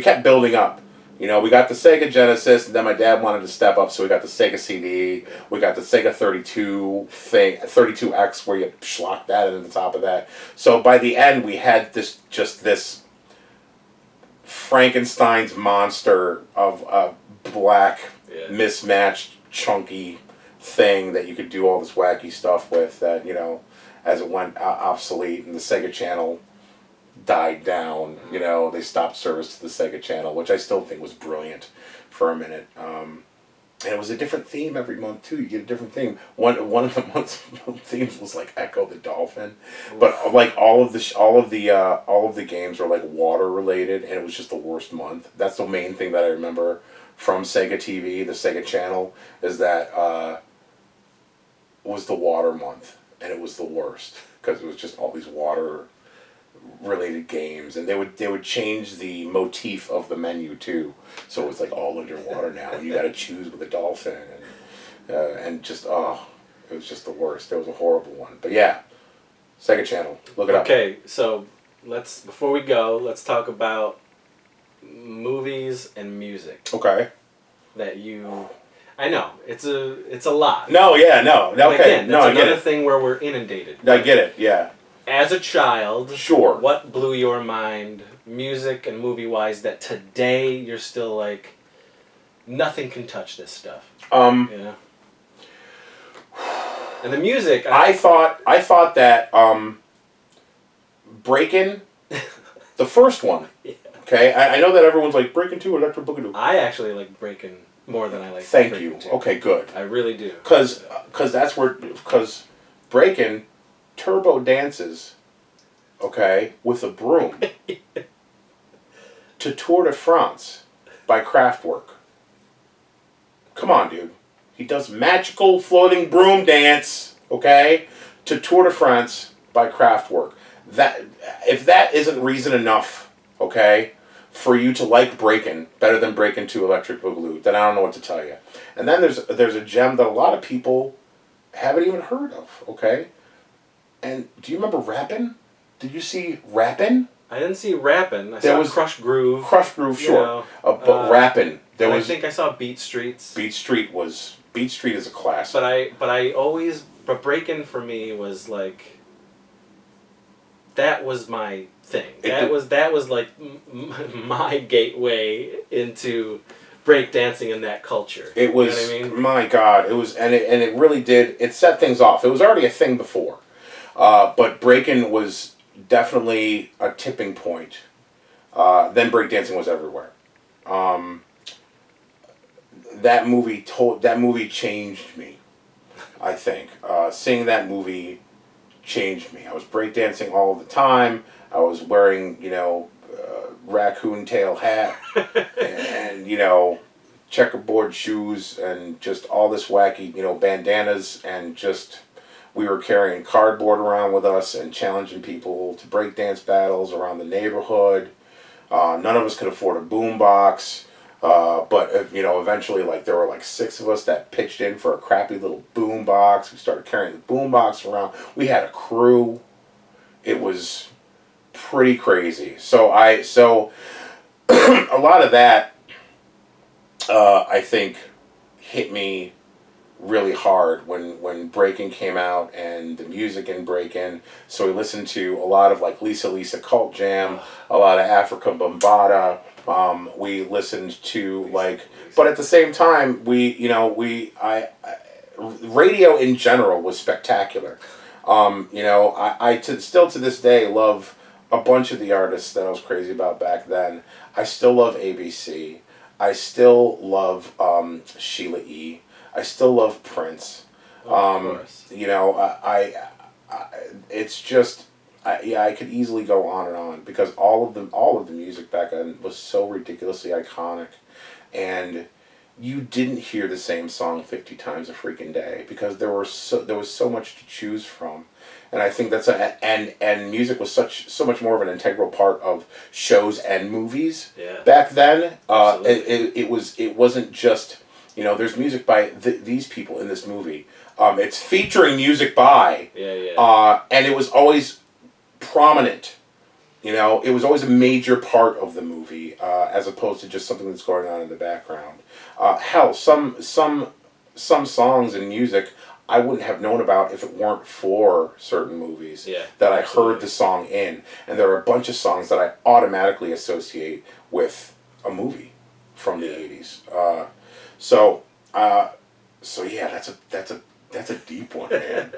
kept building up. We got the Sega Genesis, and then my dad wanted to step up, so we got the Sega CD. We got the Sega 32X, where you schlock that into the top of that. So by the end, we had this Frankenstein's monster of a black, mismatched, chunky thing that you could do all this wacky stuff with. That as it went obsolete, and the Sega Channel died down, they stopped service to the Sega Channel, which I still think was brilliant for a minute. And it was a different theme every month too. You get a different theme. One of the month's themes was like Echo the Dolphin, but like all of the games were like water related, and it was just the worst month. That's the main thing that I remember from Sega TV, the Sega Channel, is that was the water month, and it was the worst because it was just all these water related games, and they would change the motif of the menu too, so it was like all underwater now, and you got to choose with a dolphin, and just it was just the worst. It was a horrible one, but yeah, Sega Channel, look it up. Okay, so before we go, let's talk about movies and music. Okay. I know it's a lot. No, yeah, no, okay, again, no, I get another it. thing where we're inundated. I get it, yeah. As a child, sure, what blew your mind, music and movie-wise, that today you're still like, nothing can touch this stuff? And the music, I thought that Breakin', the first one. Yeah. Okay, I know that everyone's like Breakin' 2, Electric Boogaloo. I actually like Breakin' more than I like. Thank you. 2. Okay, good. I really do. Because Breakin' turbo dances, okay, with a broom to Tour de France by Kraftwerk. Come on, dude. He does magical floating broom dance, okay, to Tour de France by Kraftwerk. If that isn't reason enough, okay, for you to like Breakin' better than Breakin' 2 Electric Boogaloo, then I don't know what to tell you. And then there's a gem that a lot of people haven't even heard of, okay? And do you remember Rappin'? Did you see Rappin'? I didn't see Rappin'. I saw Crush Groove. Crush Groove, sure. But Rappin'. I think I saw Beat Streets. Beat Street is a classic. But Breakin' for me was like, that was my thing. That was like my gateway into breakdancing in that culture. It was, you know what I mean? My God, it was, and it really did. It set things off. It was already a thing before, but breaking was definitely a tipping point. Then breakdancing was everywhere. That movie changed me. I think seeing that movie changed me. I was breakdancing all the time. I was wearing, raccoon tail hat and checkerboard shoes and just all this wacky, bandanas, and just we were carrying cardboard around with us and challenging people to breakdance battles around the neighborhood. None of us could afford a boombox. But eventually, there were 6 of us that pitched in for a crappy little boombox. We started carrying the boombox around. We had a crew. It was pretty crazy. So a lot of that, I think, hit me really hard when breaking came out and the music in breaking. So we listened to a lot of Lisa Cult Jam, a lot of Africa Bambaataa. We listened to but at the same time radio in general was spectacular. Still to this day love a bunch of the artists that I was crazy about back then. I still love ABC. I still love Sheila E. I still love Prince. Of course. It's just. I could easily go on and on because all of the music back then was so ridiculously iconic, and you didn't hear the same song 50 times a freaking day because there was so much to choose from, and I think that's and music was so much more of an integral part of shows and movies back then. It wasn't just there's music by these people in this movie. It's featuring music by and it was always prominent. It was always a major part of the movie, as opposed to just something that's going on in the background. Hell, some songs and music I wouldn't have known about if it weren't for certain movies that I heard the song in. And there are a bunch of songs that I automatically associate with a movie from the 80s. So yeah, that's a deep one, man.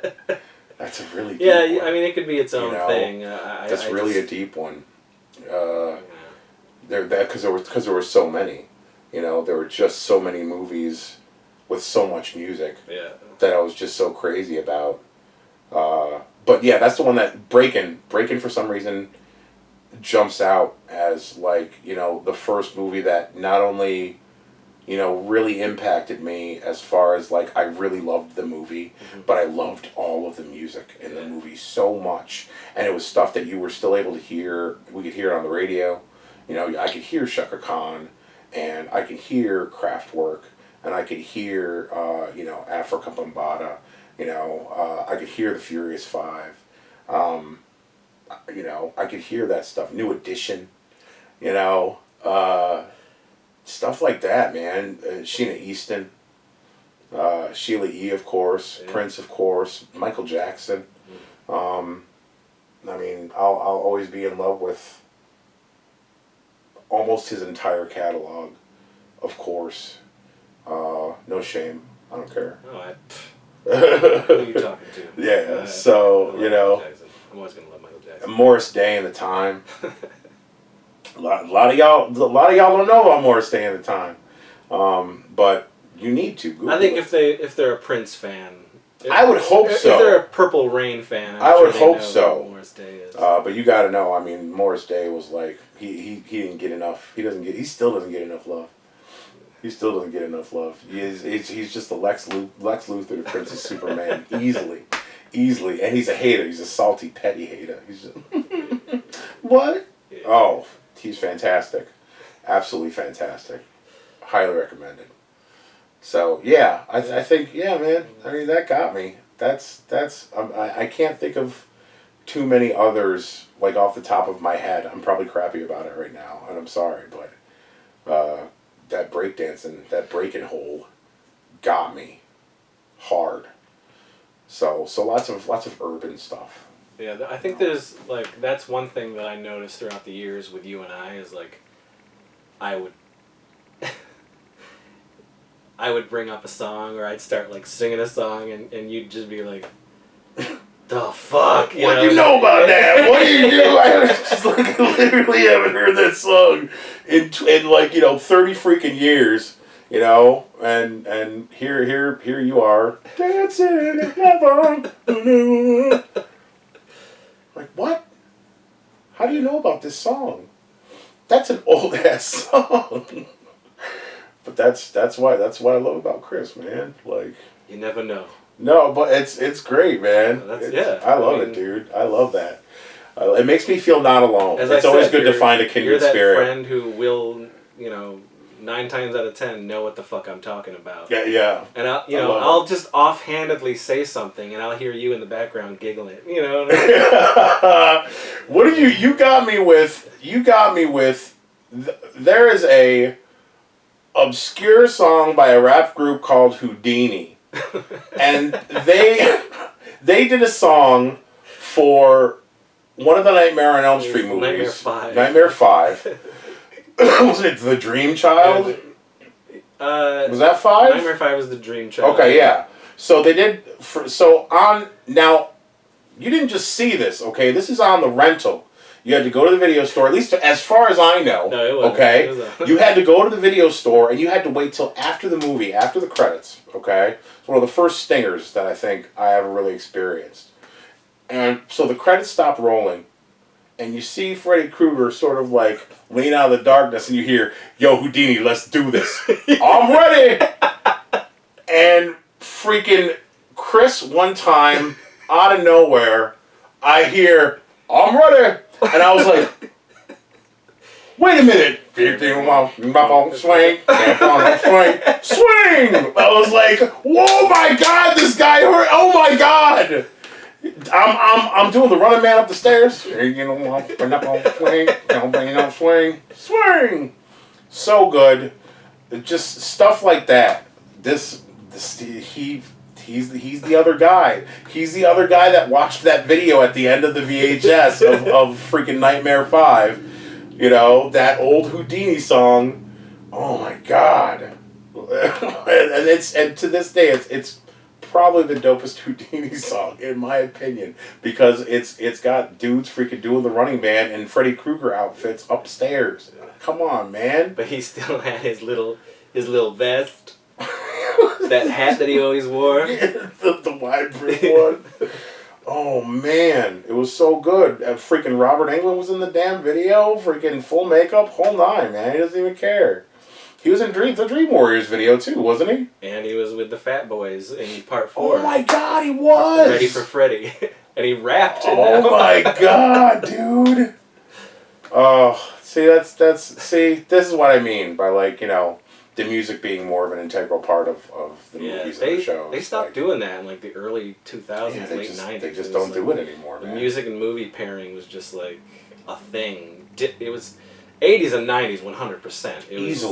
That's a really deep one. I mean, it could be its own thing. That's really a deep one. Because there were so many. There were just so many movies with so much music that I was just so crazy about. But yeah, that's the one that Breakin' for some reason jumps out as the first movie that not only really impacted me as far as I really loved the movie, but I loved all of the music in the movie so much, and it was stuff that you were still able to hear. We could hear it on the radio. I could hear Shaka Khan, and I could hear Kraftwerk, and I could hear Africa Bambaataa. I could hear the Furious Five. I could hear that stuff. New Edition. Stuff like that, man. Sheena Easton, Sheila E., of course, Prince, of course, Michael Jackson. I mean, I'll always be in love with almost his entire catalog, of course. No shame. I don't care. No, who are you talking to? Yeah, so, I'm always going to love Michael Jackson. Morris Day and the Time. A lot of y'all don't know about Morris Day and the Time, but you need to. Google I think if they're a Prince fan, I would hope so. If they're a Purple Rain fan, I would hope so. Morris Day is. But you got to know. I mean, Morris Day was he didn't get enough. He still doesn't get enough love. He still doesn't get enough love. He's just the Lex Luthor to Prince's Superman easily, and he's a hater. He's a salty, petty hater. He's just what? Yeah. Oh. He's fantastic. Absolutely fantastic. Highly recommended. So, yeah, I think, man, I mean, that got me. I can't think of too many others, like, off the top of my head. I'm probably crappy about it right now, and I'm sorry, but that breakdancing, that breaking hole got me hard. So lots of urban stuff. Yeah, I think there's, like, that's one thing that I noticed throughout the years with you and I is, like, I would bring up a song, or I'd start, like, singing a song, and you'd just be like, the fuck? What do you know about that? What do you do? I was just, like, literally haven't heard that song in like, 30 freaking years, and here you are, dancing in heaven. Like, what? How do you know about this song? That's an old ass song. But that's what I love about Chris, man. Like, you never know. No, but it's great, man. I love it, dude. I love that. It makes me feel not alone. It's always good to find a kindred spirit. You're that friend who will, 9 times out of 10 know what the fuck I'm talking about. Yeah. And I'll just offhandedly say something, and I'll hear you in the background giggling. What did you got me with? You got me with. There is a obscure song by a rap group called Whodini. And they did a song for one of the Nightmare on Elm Street movies. Nightmare 5. Was it The Dream Child? Was that 5? Nightmare 5 was The Dream Child. Okay, yeah. So they did. Now, you didn't just see this, okay? This is on the rental. You had to go to the video store, at least as far as I know. No, it wasn't. Okay? It was you had to go to the video store, and you had to wait till after the movie, after the credits, okay? It's one of the first stingers that I think I ever really experienced. And so the credits stop rolling, and you see Freddy Krueger sort of like lean out of the darkness, and you hear, "Yo, Whodini, let's do this." I'm ready! And freaking Chris, one time, out of nowhere, I hear, "I'm ready!" And I was like, wait a minute. Swing. Swing! I was like, whoa my God, this guy hurt. Oh my God. I'm doing the running man up the stairs. Swing. So good. Just stuff like that. He's the other guy. He's the other guy that watched that video at the end of the VHS of freaking Nightmare 5. That old Whodini song. Oh my God. and to this day it's probably the dopest Whodini song in my opinion, because it's got dudes freaking doing the Running Man in Freddy Krueger outfits upstairs. Come on, man. But he still had his little vest. That hat that he always wore. the wide brim one. Oh, man. It was so good. Freaking Robert Englund was in the damn video. Freaking full makeup. Whole nine, man. He doesn't even care. He was in the Dream Warriors video, too, wasn't he? And he was with the Fat Boys in part 4. Oh, my God, he was. Ready for Freddy. And he rapped in that. Oh, my God, dude. Oh, see, this is what I mean by, like, the music being more of an integral part of the movies and the shows. They stopped doing that in like the early 2000s, late 90s. They just don't do it anymore, man. The music and movie pairing was just like a thing. It was 80s and 90s 100%. It was,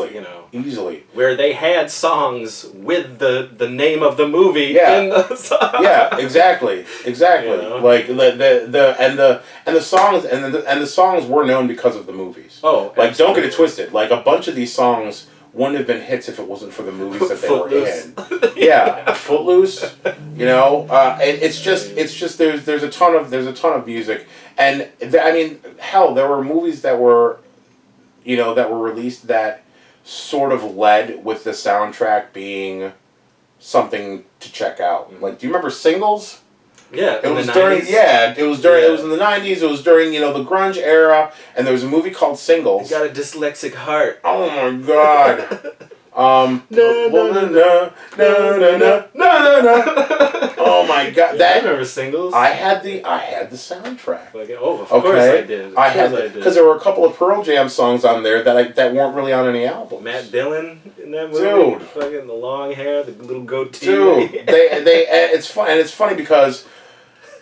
Easily. Where they had songs with the name of the movie in the song. Yeah, exactly. Like the songs were known because of the movies. Oh, like absolutely. Don't get it twisted. Like a bunch of these songs wouldn't have been hits if it wasn't for the movies that they were in. Yeah, Footloose. It's just there's a ton of music, and hell, there were movies that were, that were released that sort of led with the soundtrack being something to check out. Like, do you remember Singles? Yeah, it was during. 90s? Yeah, it was during. Yeah. It was in the 90s. It was during the grunge era, and there was a movie called Singles. You got a dyslexic heart. Oh my God. Oh my God! I remember Singles. I had the soundtrack. Of course I did. Because there were a couple of Pearl Jam songs on there that weren't really on any albums. Matt Dillon in that movie. Dude, fucking the long hair, the little goatee. Dude, it's fun, and it's funny because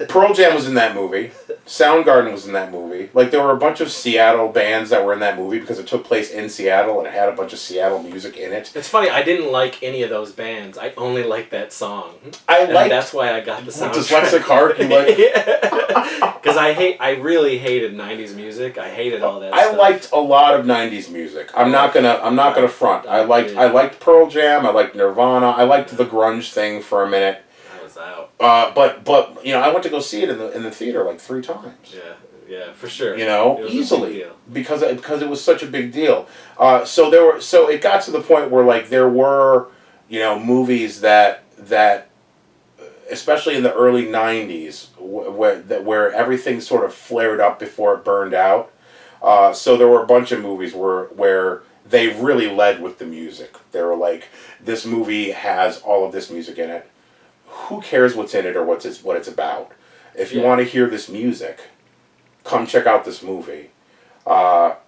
Pearl Jam was in that movie. Soundgarden was in that movie. Like, there were a bunch of Seattle bands that were in that movie because it took place in Seattle and it had a bunch of Seattle music in it. It's funny, I didn't like any of those bands. I only liked that song. That's why I got the soundtrack. Dyslexic Heart, you like? Because I really hated 90s music. I hated all that stuff. I liked a lot of 90s music. I'm not gonna front. I liked Pearl Jam, I liked Nirvana, I liked the grunge thing for a minute. I was out. But you know, I went to go see it in the theater like 3 times. Yeah, for sure. You know, easily because it was such a big deal. So it got to the point where like there were, you know, movies that especially in the early 90s where everything sort of flared up before it burned out. So there were a bunch of movies where they really led with the music. They were like, this movie has all of this music in it. Who cares what's in it or what it's about? If you want to hear this music, come check out this movie. But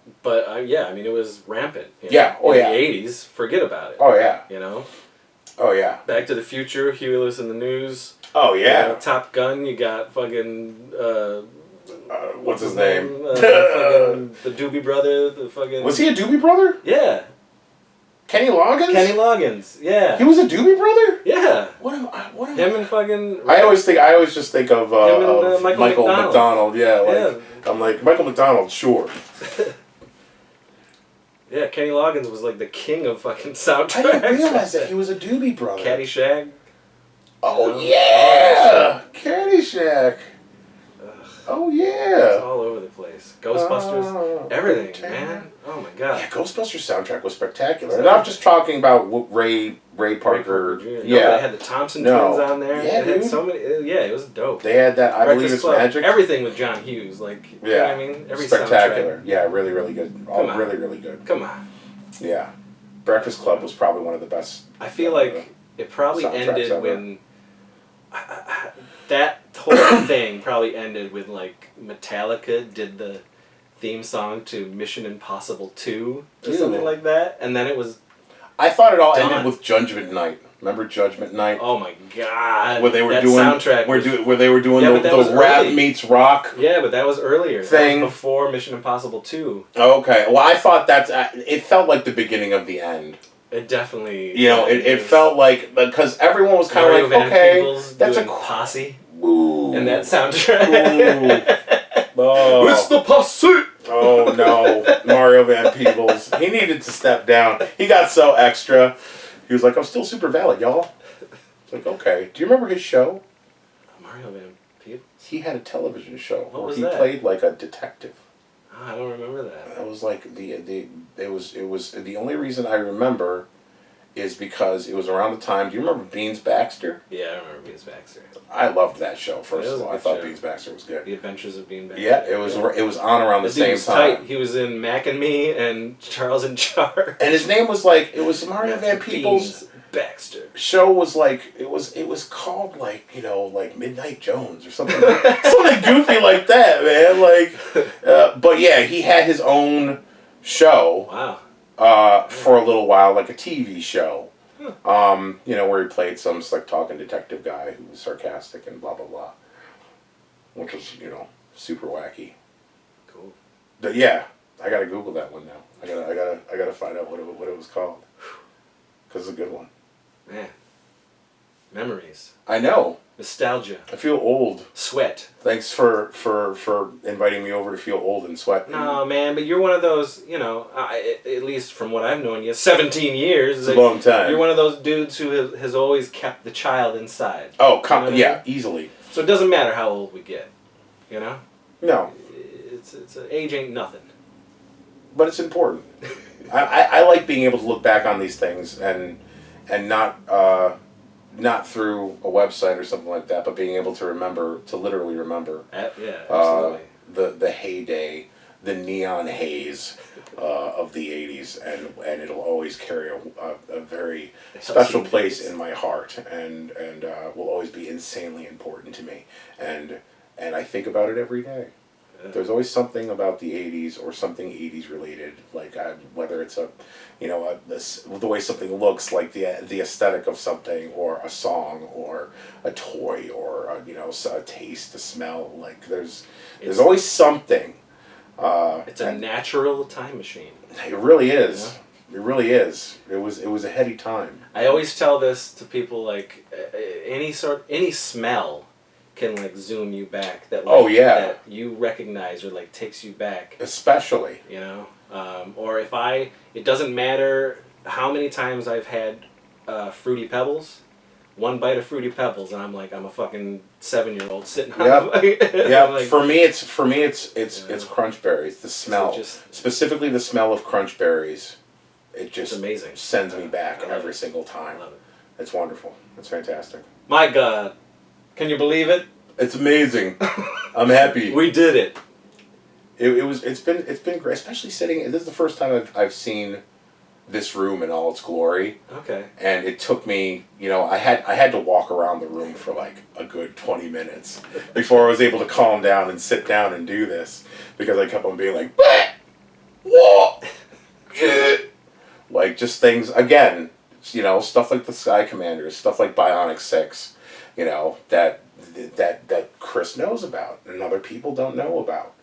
I mean, it was rampant. In the 80s, forget about it. Oh yeah. You know. Oh yeah. Back to the Future, Huey Lewis and the News. Oh yeah. You know, Top Gun. You got fucking. What's his name? Fucking the Doobie Brother. The fucking. Was he a Doobie Brother? Yeah. Kenny Loggins? Kenny Loggins, yeah. He was a Doobie Brother? Yeah. What am Him and fucking... I always just think of Michael McDonald. Yeah, like, I'm like, Michael McDonald, sure. Yeah, Kenny Loggins was like the king of fucking soundtracks. I didn't realize that he was a Doobie Brother. Caddyshack. Oh, yeah! Caddyshack. Oh, yeah. It's all over the place. Ghostbusters. Everything, man. Oh, my God. Yeah, Ghostbusters soundtrack was spectacular. And I'm just talking about Ray Parker. Yeah. They had the Thompson twins on there. Yeah, dude. Had so many, it was dope. They had that, I Believe It's Magic. Everything with John Hughes. Like, you know what I mean? Every spectacular. Soundtrack. Yeah, really, really good. Really, really good. Come on. Yeah. Breakfast Club was probably one of the best. I feel like it probably ended when... that whole thing probably ended with like Metallica did the theme song to Mission Impossible 2 or something like that, and then it was. I thought it all ended with Judgment Night. Remember Judgment Night? Oh my God! Where they were that doing soundtrack where they were doing the rap meets rock. Yeah, but that was earlier. Thing that was before Mission Impossible 2. Okay, well I thought it felt like the beginning of the end. It definitely. You know, it felt like because everyone was kind of like, okay, that's a posse. Ooh. And that soundtrack. Oh. It's the posse. Oh no, Mario Van Peebles. He needed to step down. He got so extra. He was like, "I'm still super valid, y'all." It's like, okay. Do you remember his show? Mario Van Peebles. He had a television show where he that? played like a detective. Oh, I don't remember that. That was like it was the only reason I remember is because it was around the time. Do you remember Beans Baxter? Yeah, I remember Beans Baxter. I loved that show. First of all, I thought Beans Baxter was good. The Adventures of Bean Baxter. Yeah, it was on around the same time. Tight. He was in Mac and Me and Charles in Charge. And his name was like Mario Van Peebles. Baxter. Show was like it was called like like Midnight Jones or something something goofy like that, man. Like, but yeah, he had his own show. Wow. For a little while, like a TV show. Where he played some slick talking detective guy who was sarcastic and blah blah blah, which was super wacky. Cool. But yeah, I gotta Google that one now. I gotta find out what it was called, because it's a good one. Man, memories. I know. Nostalgia. I feel old. Sweat. Thanks for inviting me over to feel old and sweat. No, man, but you're one of those, at least from what I've known you, 17 years. It's a long time. You're one of those dudes who has always kept the child inside. Oh, easily. So it doesn't matter how old we get, No. It's age ain't nothing. But it's important. I like being able to look back on these things and not through a website or something like that, but being able to literally remember. Yeah, absolutely. The heyday, the neon haze of the 80s, and it'll always carry a very special place in my heart, and will always be insanely important to me, and I think about it every day. There's always something about the 80s or something 80s related, like whether it's the way something looks, like the aesthetic of something, or a song, or a toy, or a taste, a smell. Like there's always something. It's a natural time machine. It really is. Yeah. It really is. It was a heady time. I always tell this to people, like any smell can like zoom you back. That that you recognize, or like takes you back. Especially. Or it doesn't matter how many times I've had Fruity Pebbles. One bite of Fruity Pebbles, and I'm a fucking 7-year-old sitting on it. Yeah. Like, for me, it's Crunch Berries. The smell, specifically the smell of Crunch Berries, it just amazing. Sends me back every single time. I love it. It's wonderful. It's fantastic. My God, can you believe it? It's amazing. I'm happy. We did it. It's been great, especially sitting. This is the first time I've seen this room in all its glory. Okay. And it took me, I had to walk around the room for like a good 20 minutes before I was able to calm down and sit down and do this, because I kept on being like, bah! Whoa! Like just things, again, stuff like the Sky Commanders, stuff like Bionic 6, that Chris knows about and other people don't know about,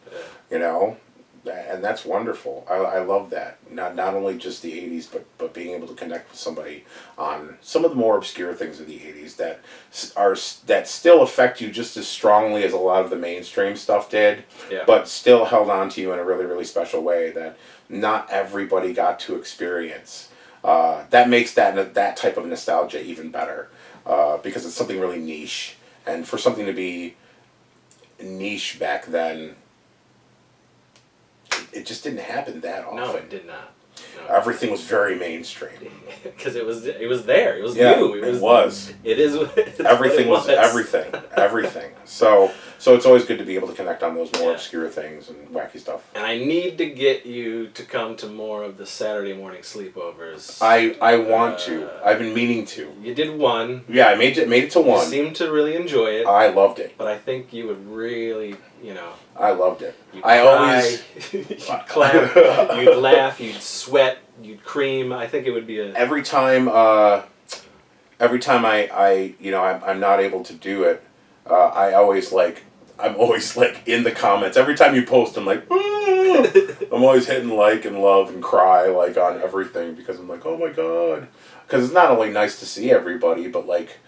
and that's wonderful. I love that. Not only just the 80s, but being able to connect with somebody on some of the more obscure things of the 80s that still affect you just as strongly as a lot of the mainstream stuff did, but still held on to you in a really, really special way that not everybody got to experience. That makes that type of nostalgia even better, because it's something really niche. And for something to be niche back then, it just didn't happen that often. No, it did not. No. Everything was very mainstream. Because it was there. It was new. It was. It is. Everything was everything. So it's always good to be able to connect on those more obscure things and wacky stuff. And I need to get you to come to more of the Saturday morning sleepovers. I want to. I've been meaning to. You did one. Yeah, I made it to one. You seemed to really enjoy it. I loved it. But I think you would really, I loved it. You'd always you'd clap, you'd laugh, you'd sweat, you'd cream. I think it would be every time I'm not able to do it. I'm always like in the comments. Every time you post, I'm like, I'm always hitting like and love and cry like on everything, because I'm like, oh my God. Because it's not only nice to see everybody, but like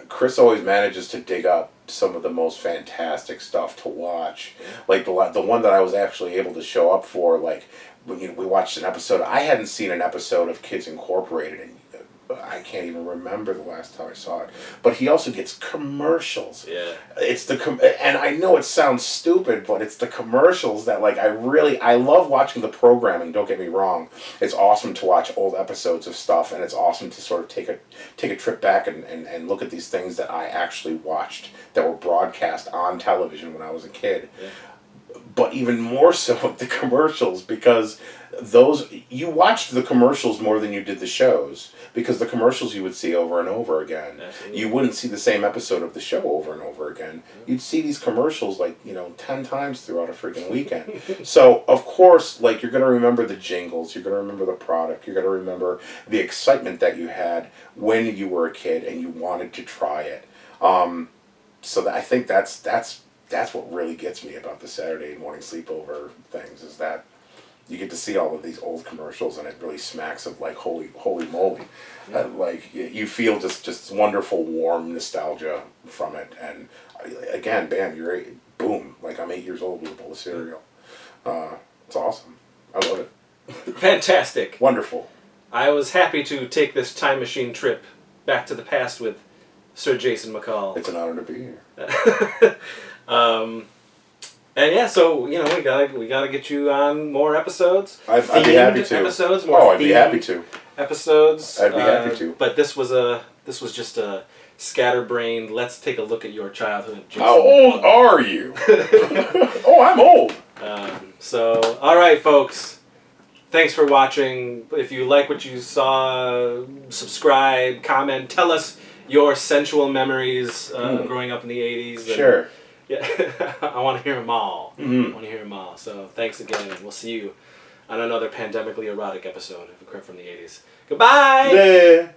Chris always manages to dig up some of the most fantastic stuff to watch. Like the one that I was actually able to show up for, like when we watched an episode. I hadn't seen an episode of Kids Incorporated in I can't even remember the last time I saw it. But he also gets commercials. Yeah. It's and I know it sounds stupid, but it's the commercials that like I love watching the programming, don't get me wrong. It's awesome to watch old episodes of stuff, and it's awesome to sort of take a trip back and look at these things that I actually watched that were broadcast on television when I was a kid. Yeah. But even more so with the commercials, because you watched the commercials more than you did the shows, because the commercials you would see over and over again. Absolutely. You wouldn't see the same episode of the show over and over again. You'd see these commercials 10 times throughout a freaking weekend. So of course, like, you're gonna remember the jingles, you're gonna remember the product, you're gonna remember the excitement that you had when you were a kid and you wanted to try it. So I think that's what really gets me about the Saturday morning sleepover things, is that you get to see all of these old commercials, and it really smacks of like holy moly. Yeah. Like you feel just wonderful, warm nostalgia from it. And again, bam, boom, like I'm 8 years old with a bowl of cereal. It's awesome. I love it. Fantastic. Wonderful. I was happy to take this time machine trip back to the past with Sir Jason McCall. It's an honor to be here. And yeah, so we gotta get you on more episodes. I'd be happy to. Episodes, more I'd be happy to. Episodes. I'd be happy to. But this was just a scatterbrained. Let's take a look at your childhood. Jason. How old are you? Oh, I'm old. So all right, folks. Thanks for watching. If you like what you saw, subscribe, comment, tell us your sensual memories growing up in the 80s. Sure. Yeah, I want to hear them all. Mm-hmm. I want to hear them all. So thanks again. We'll see you on another pandemically erotic episode of A Crept from the 80s. Goodbye! Yeah.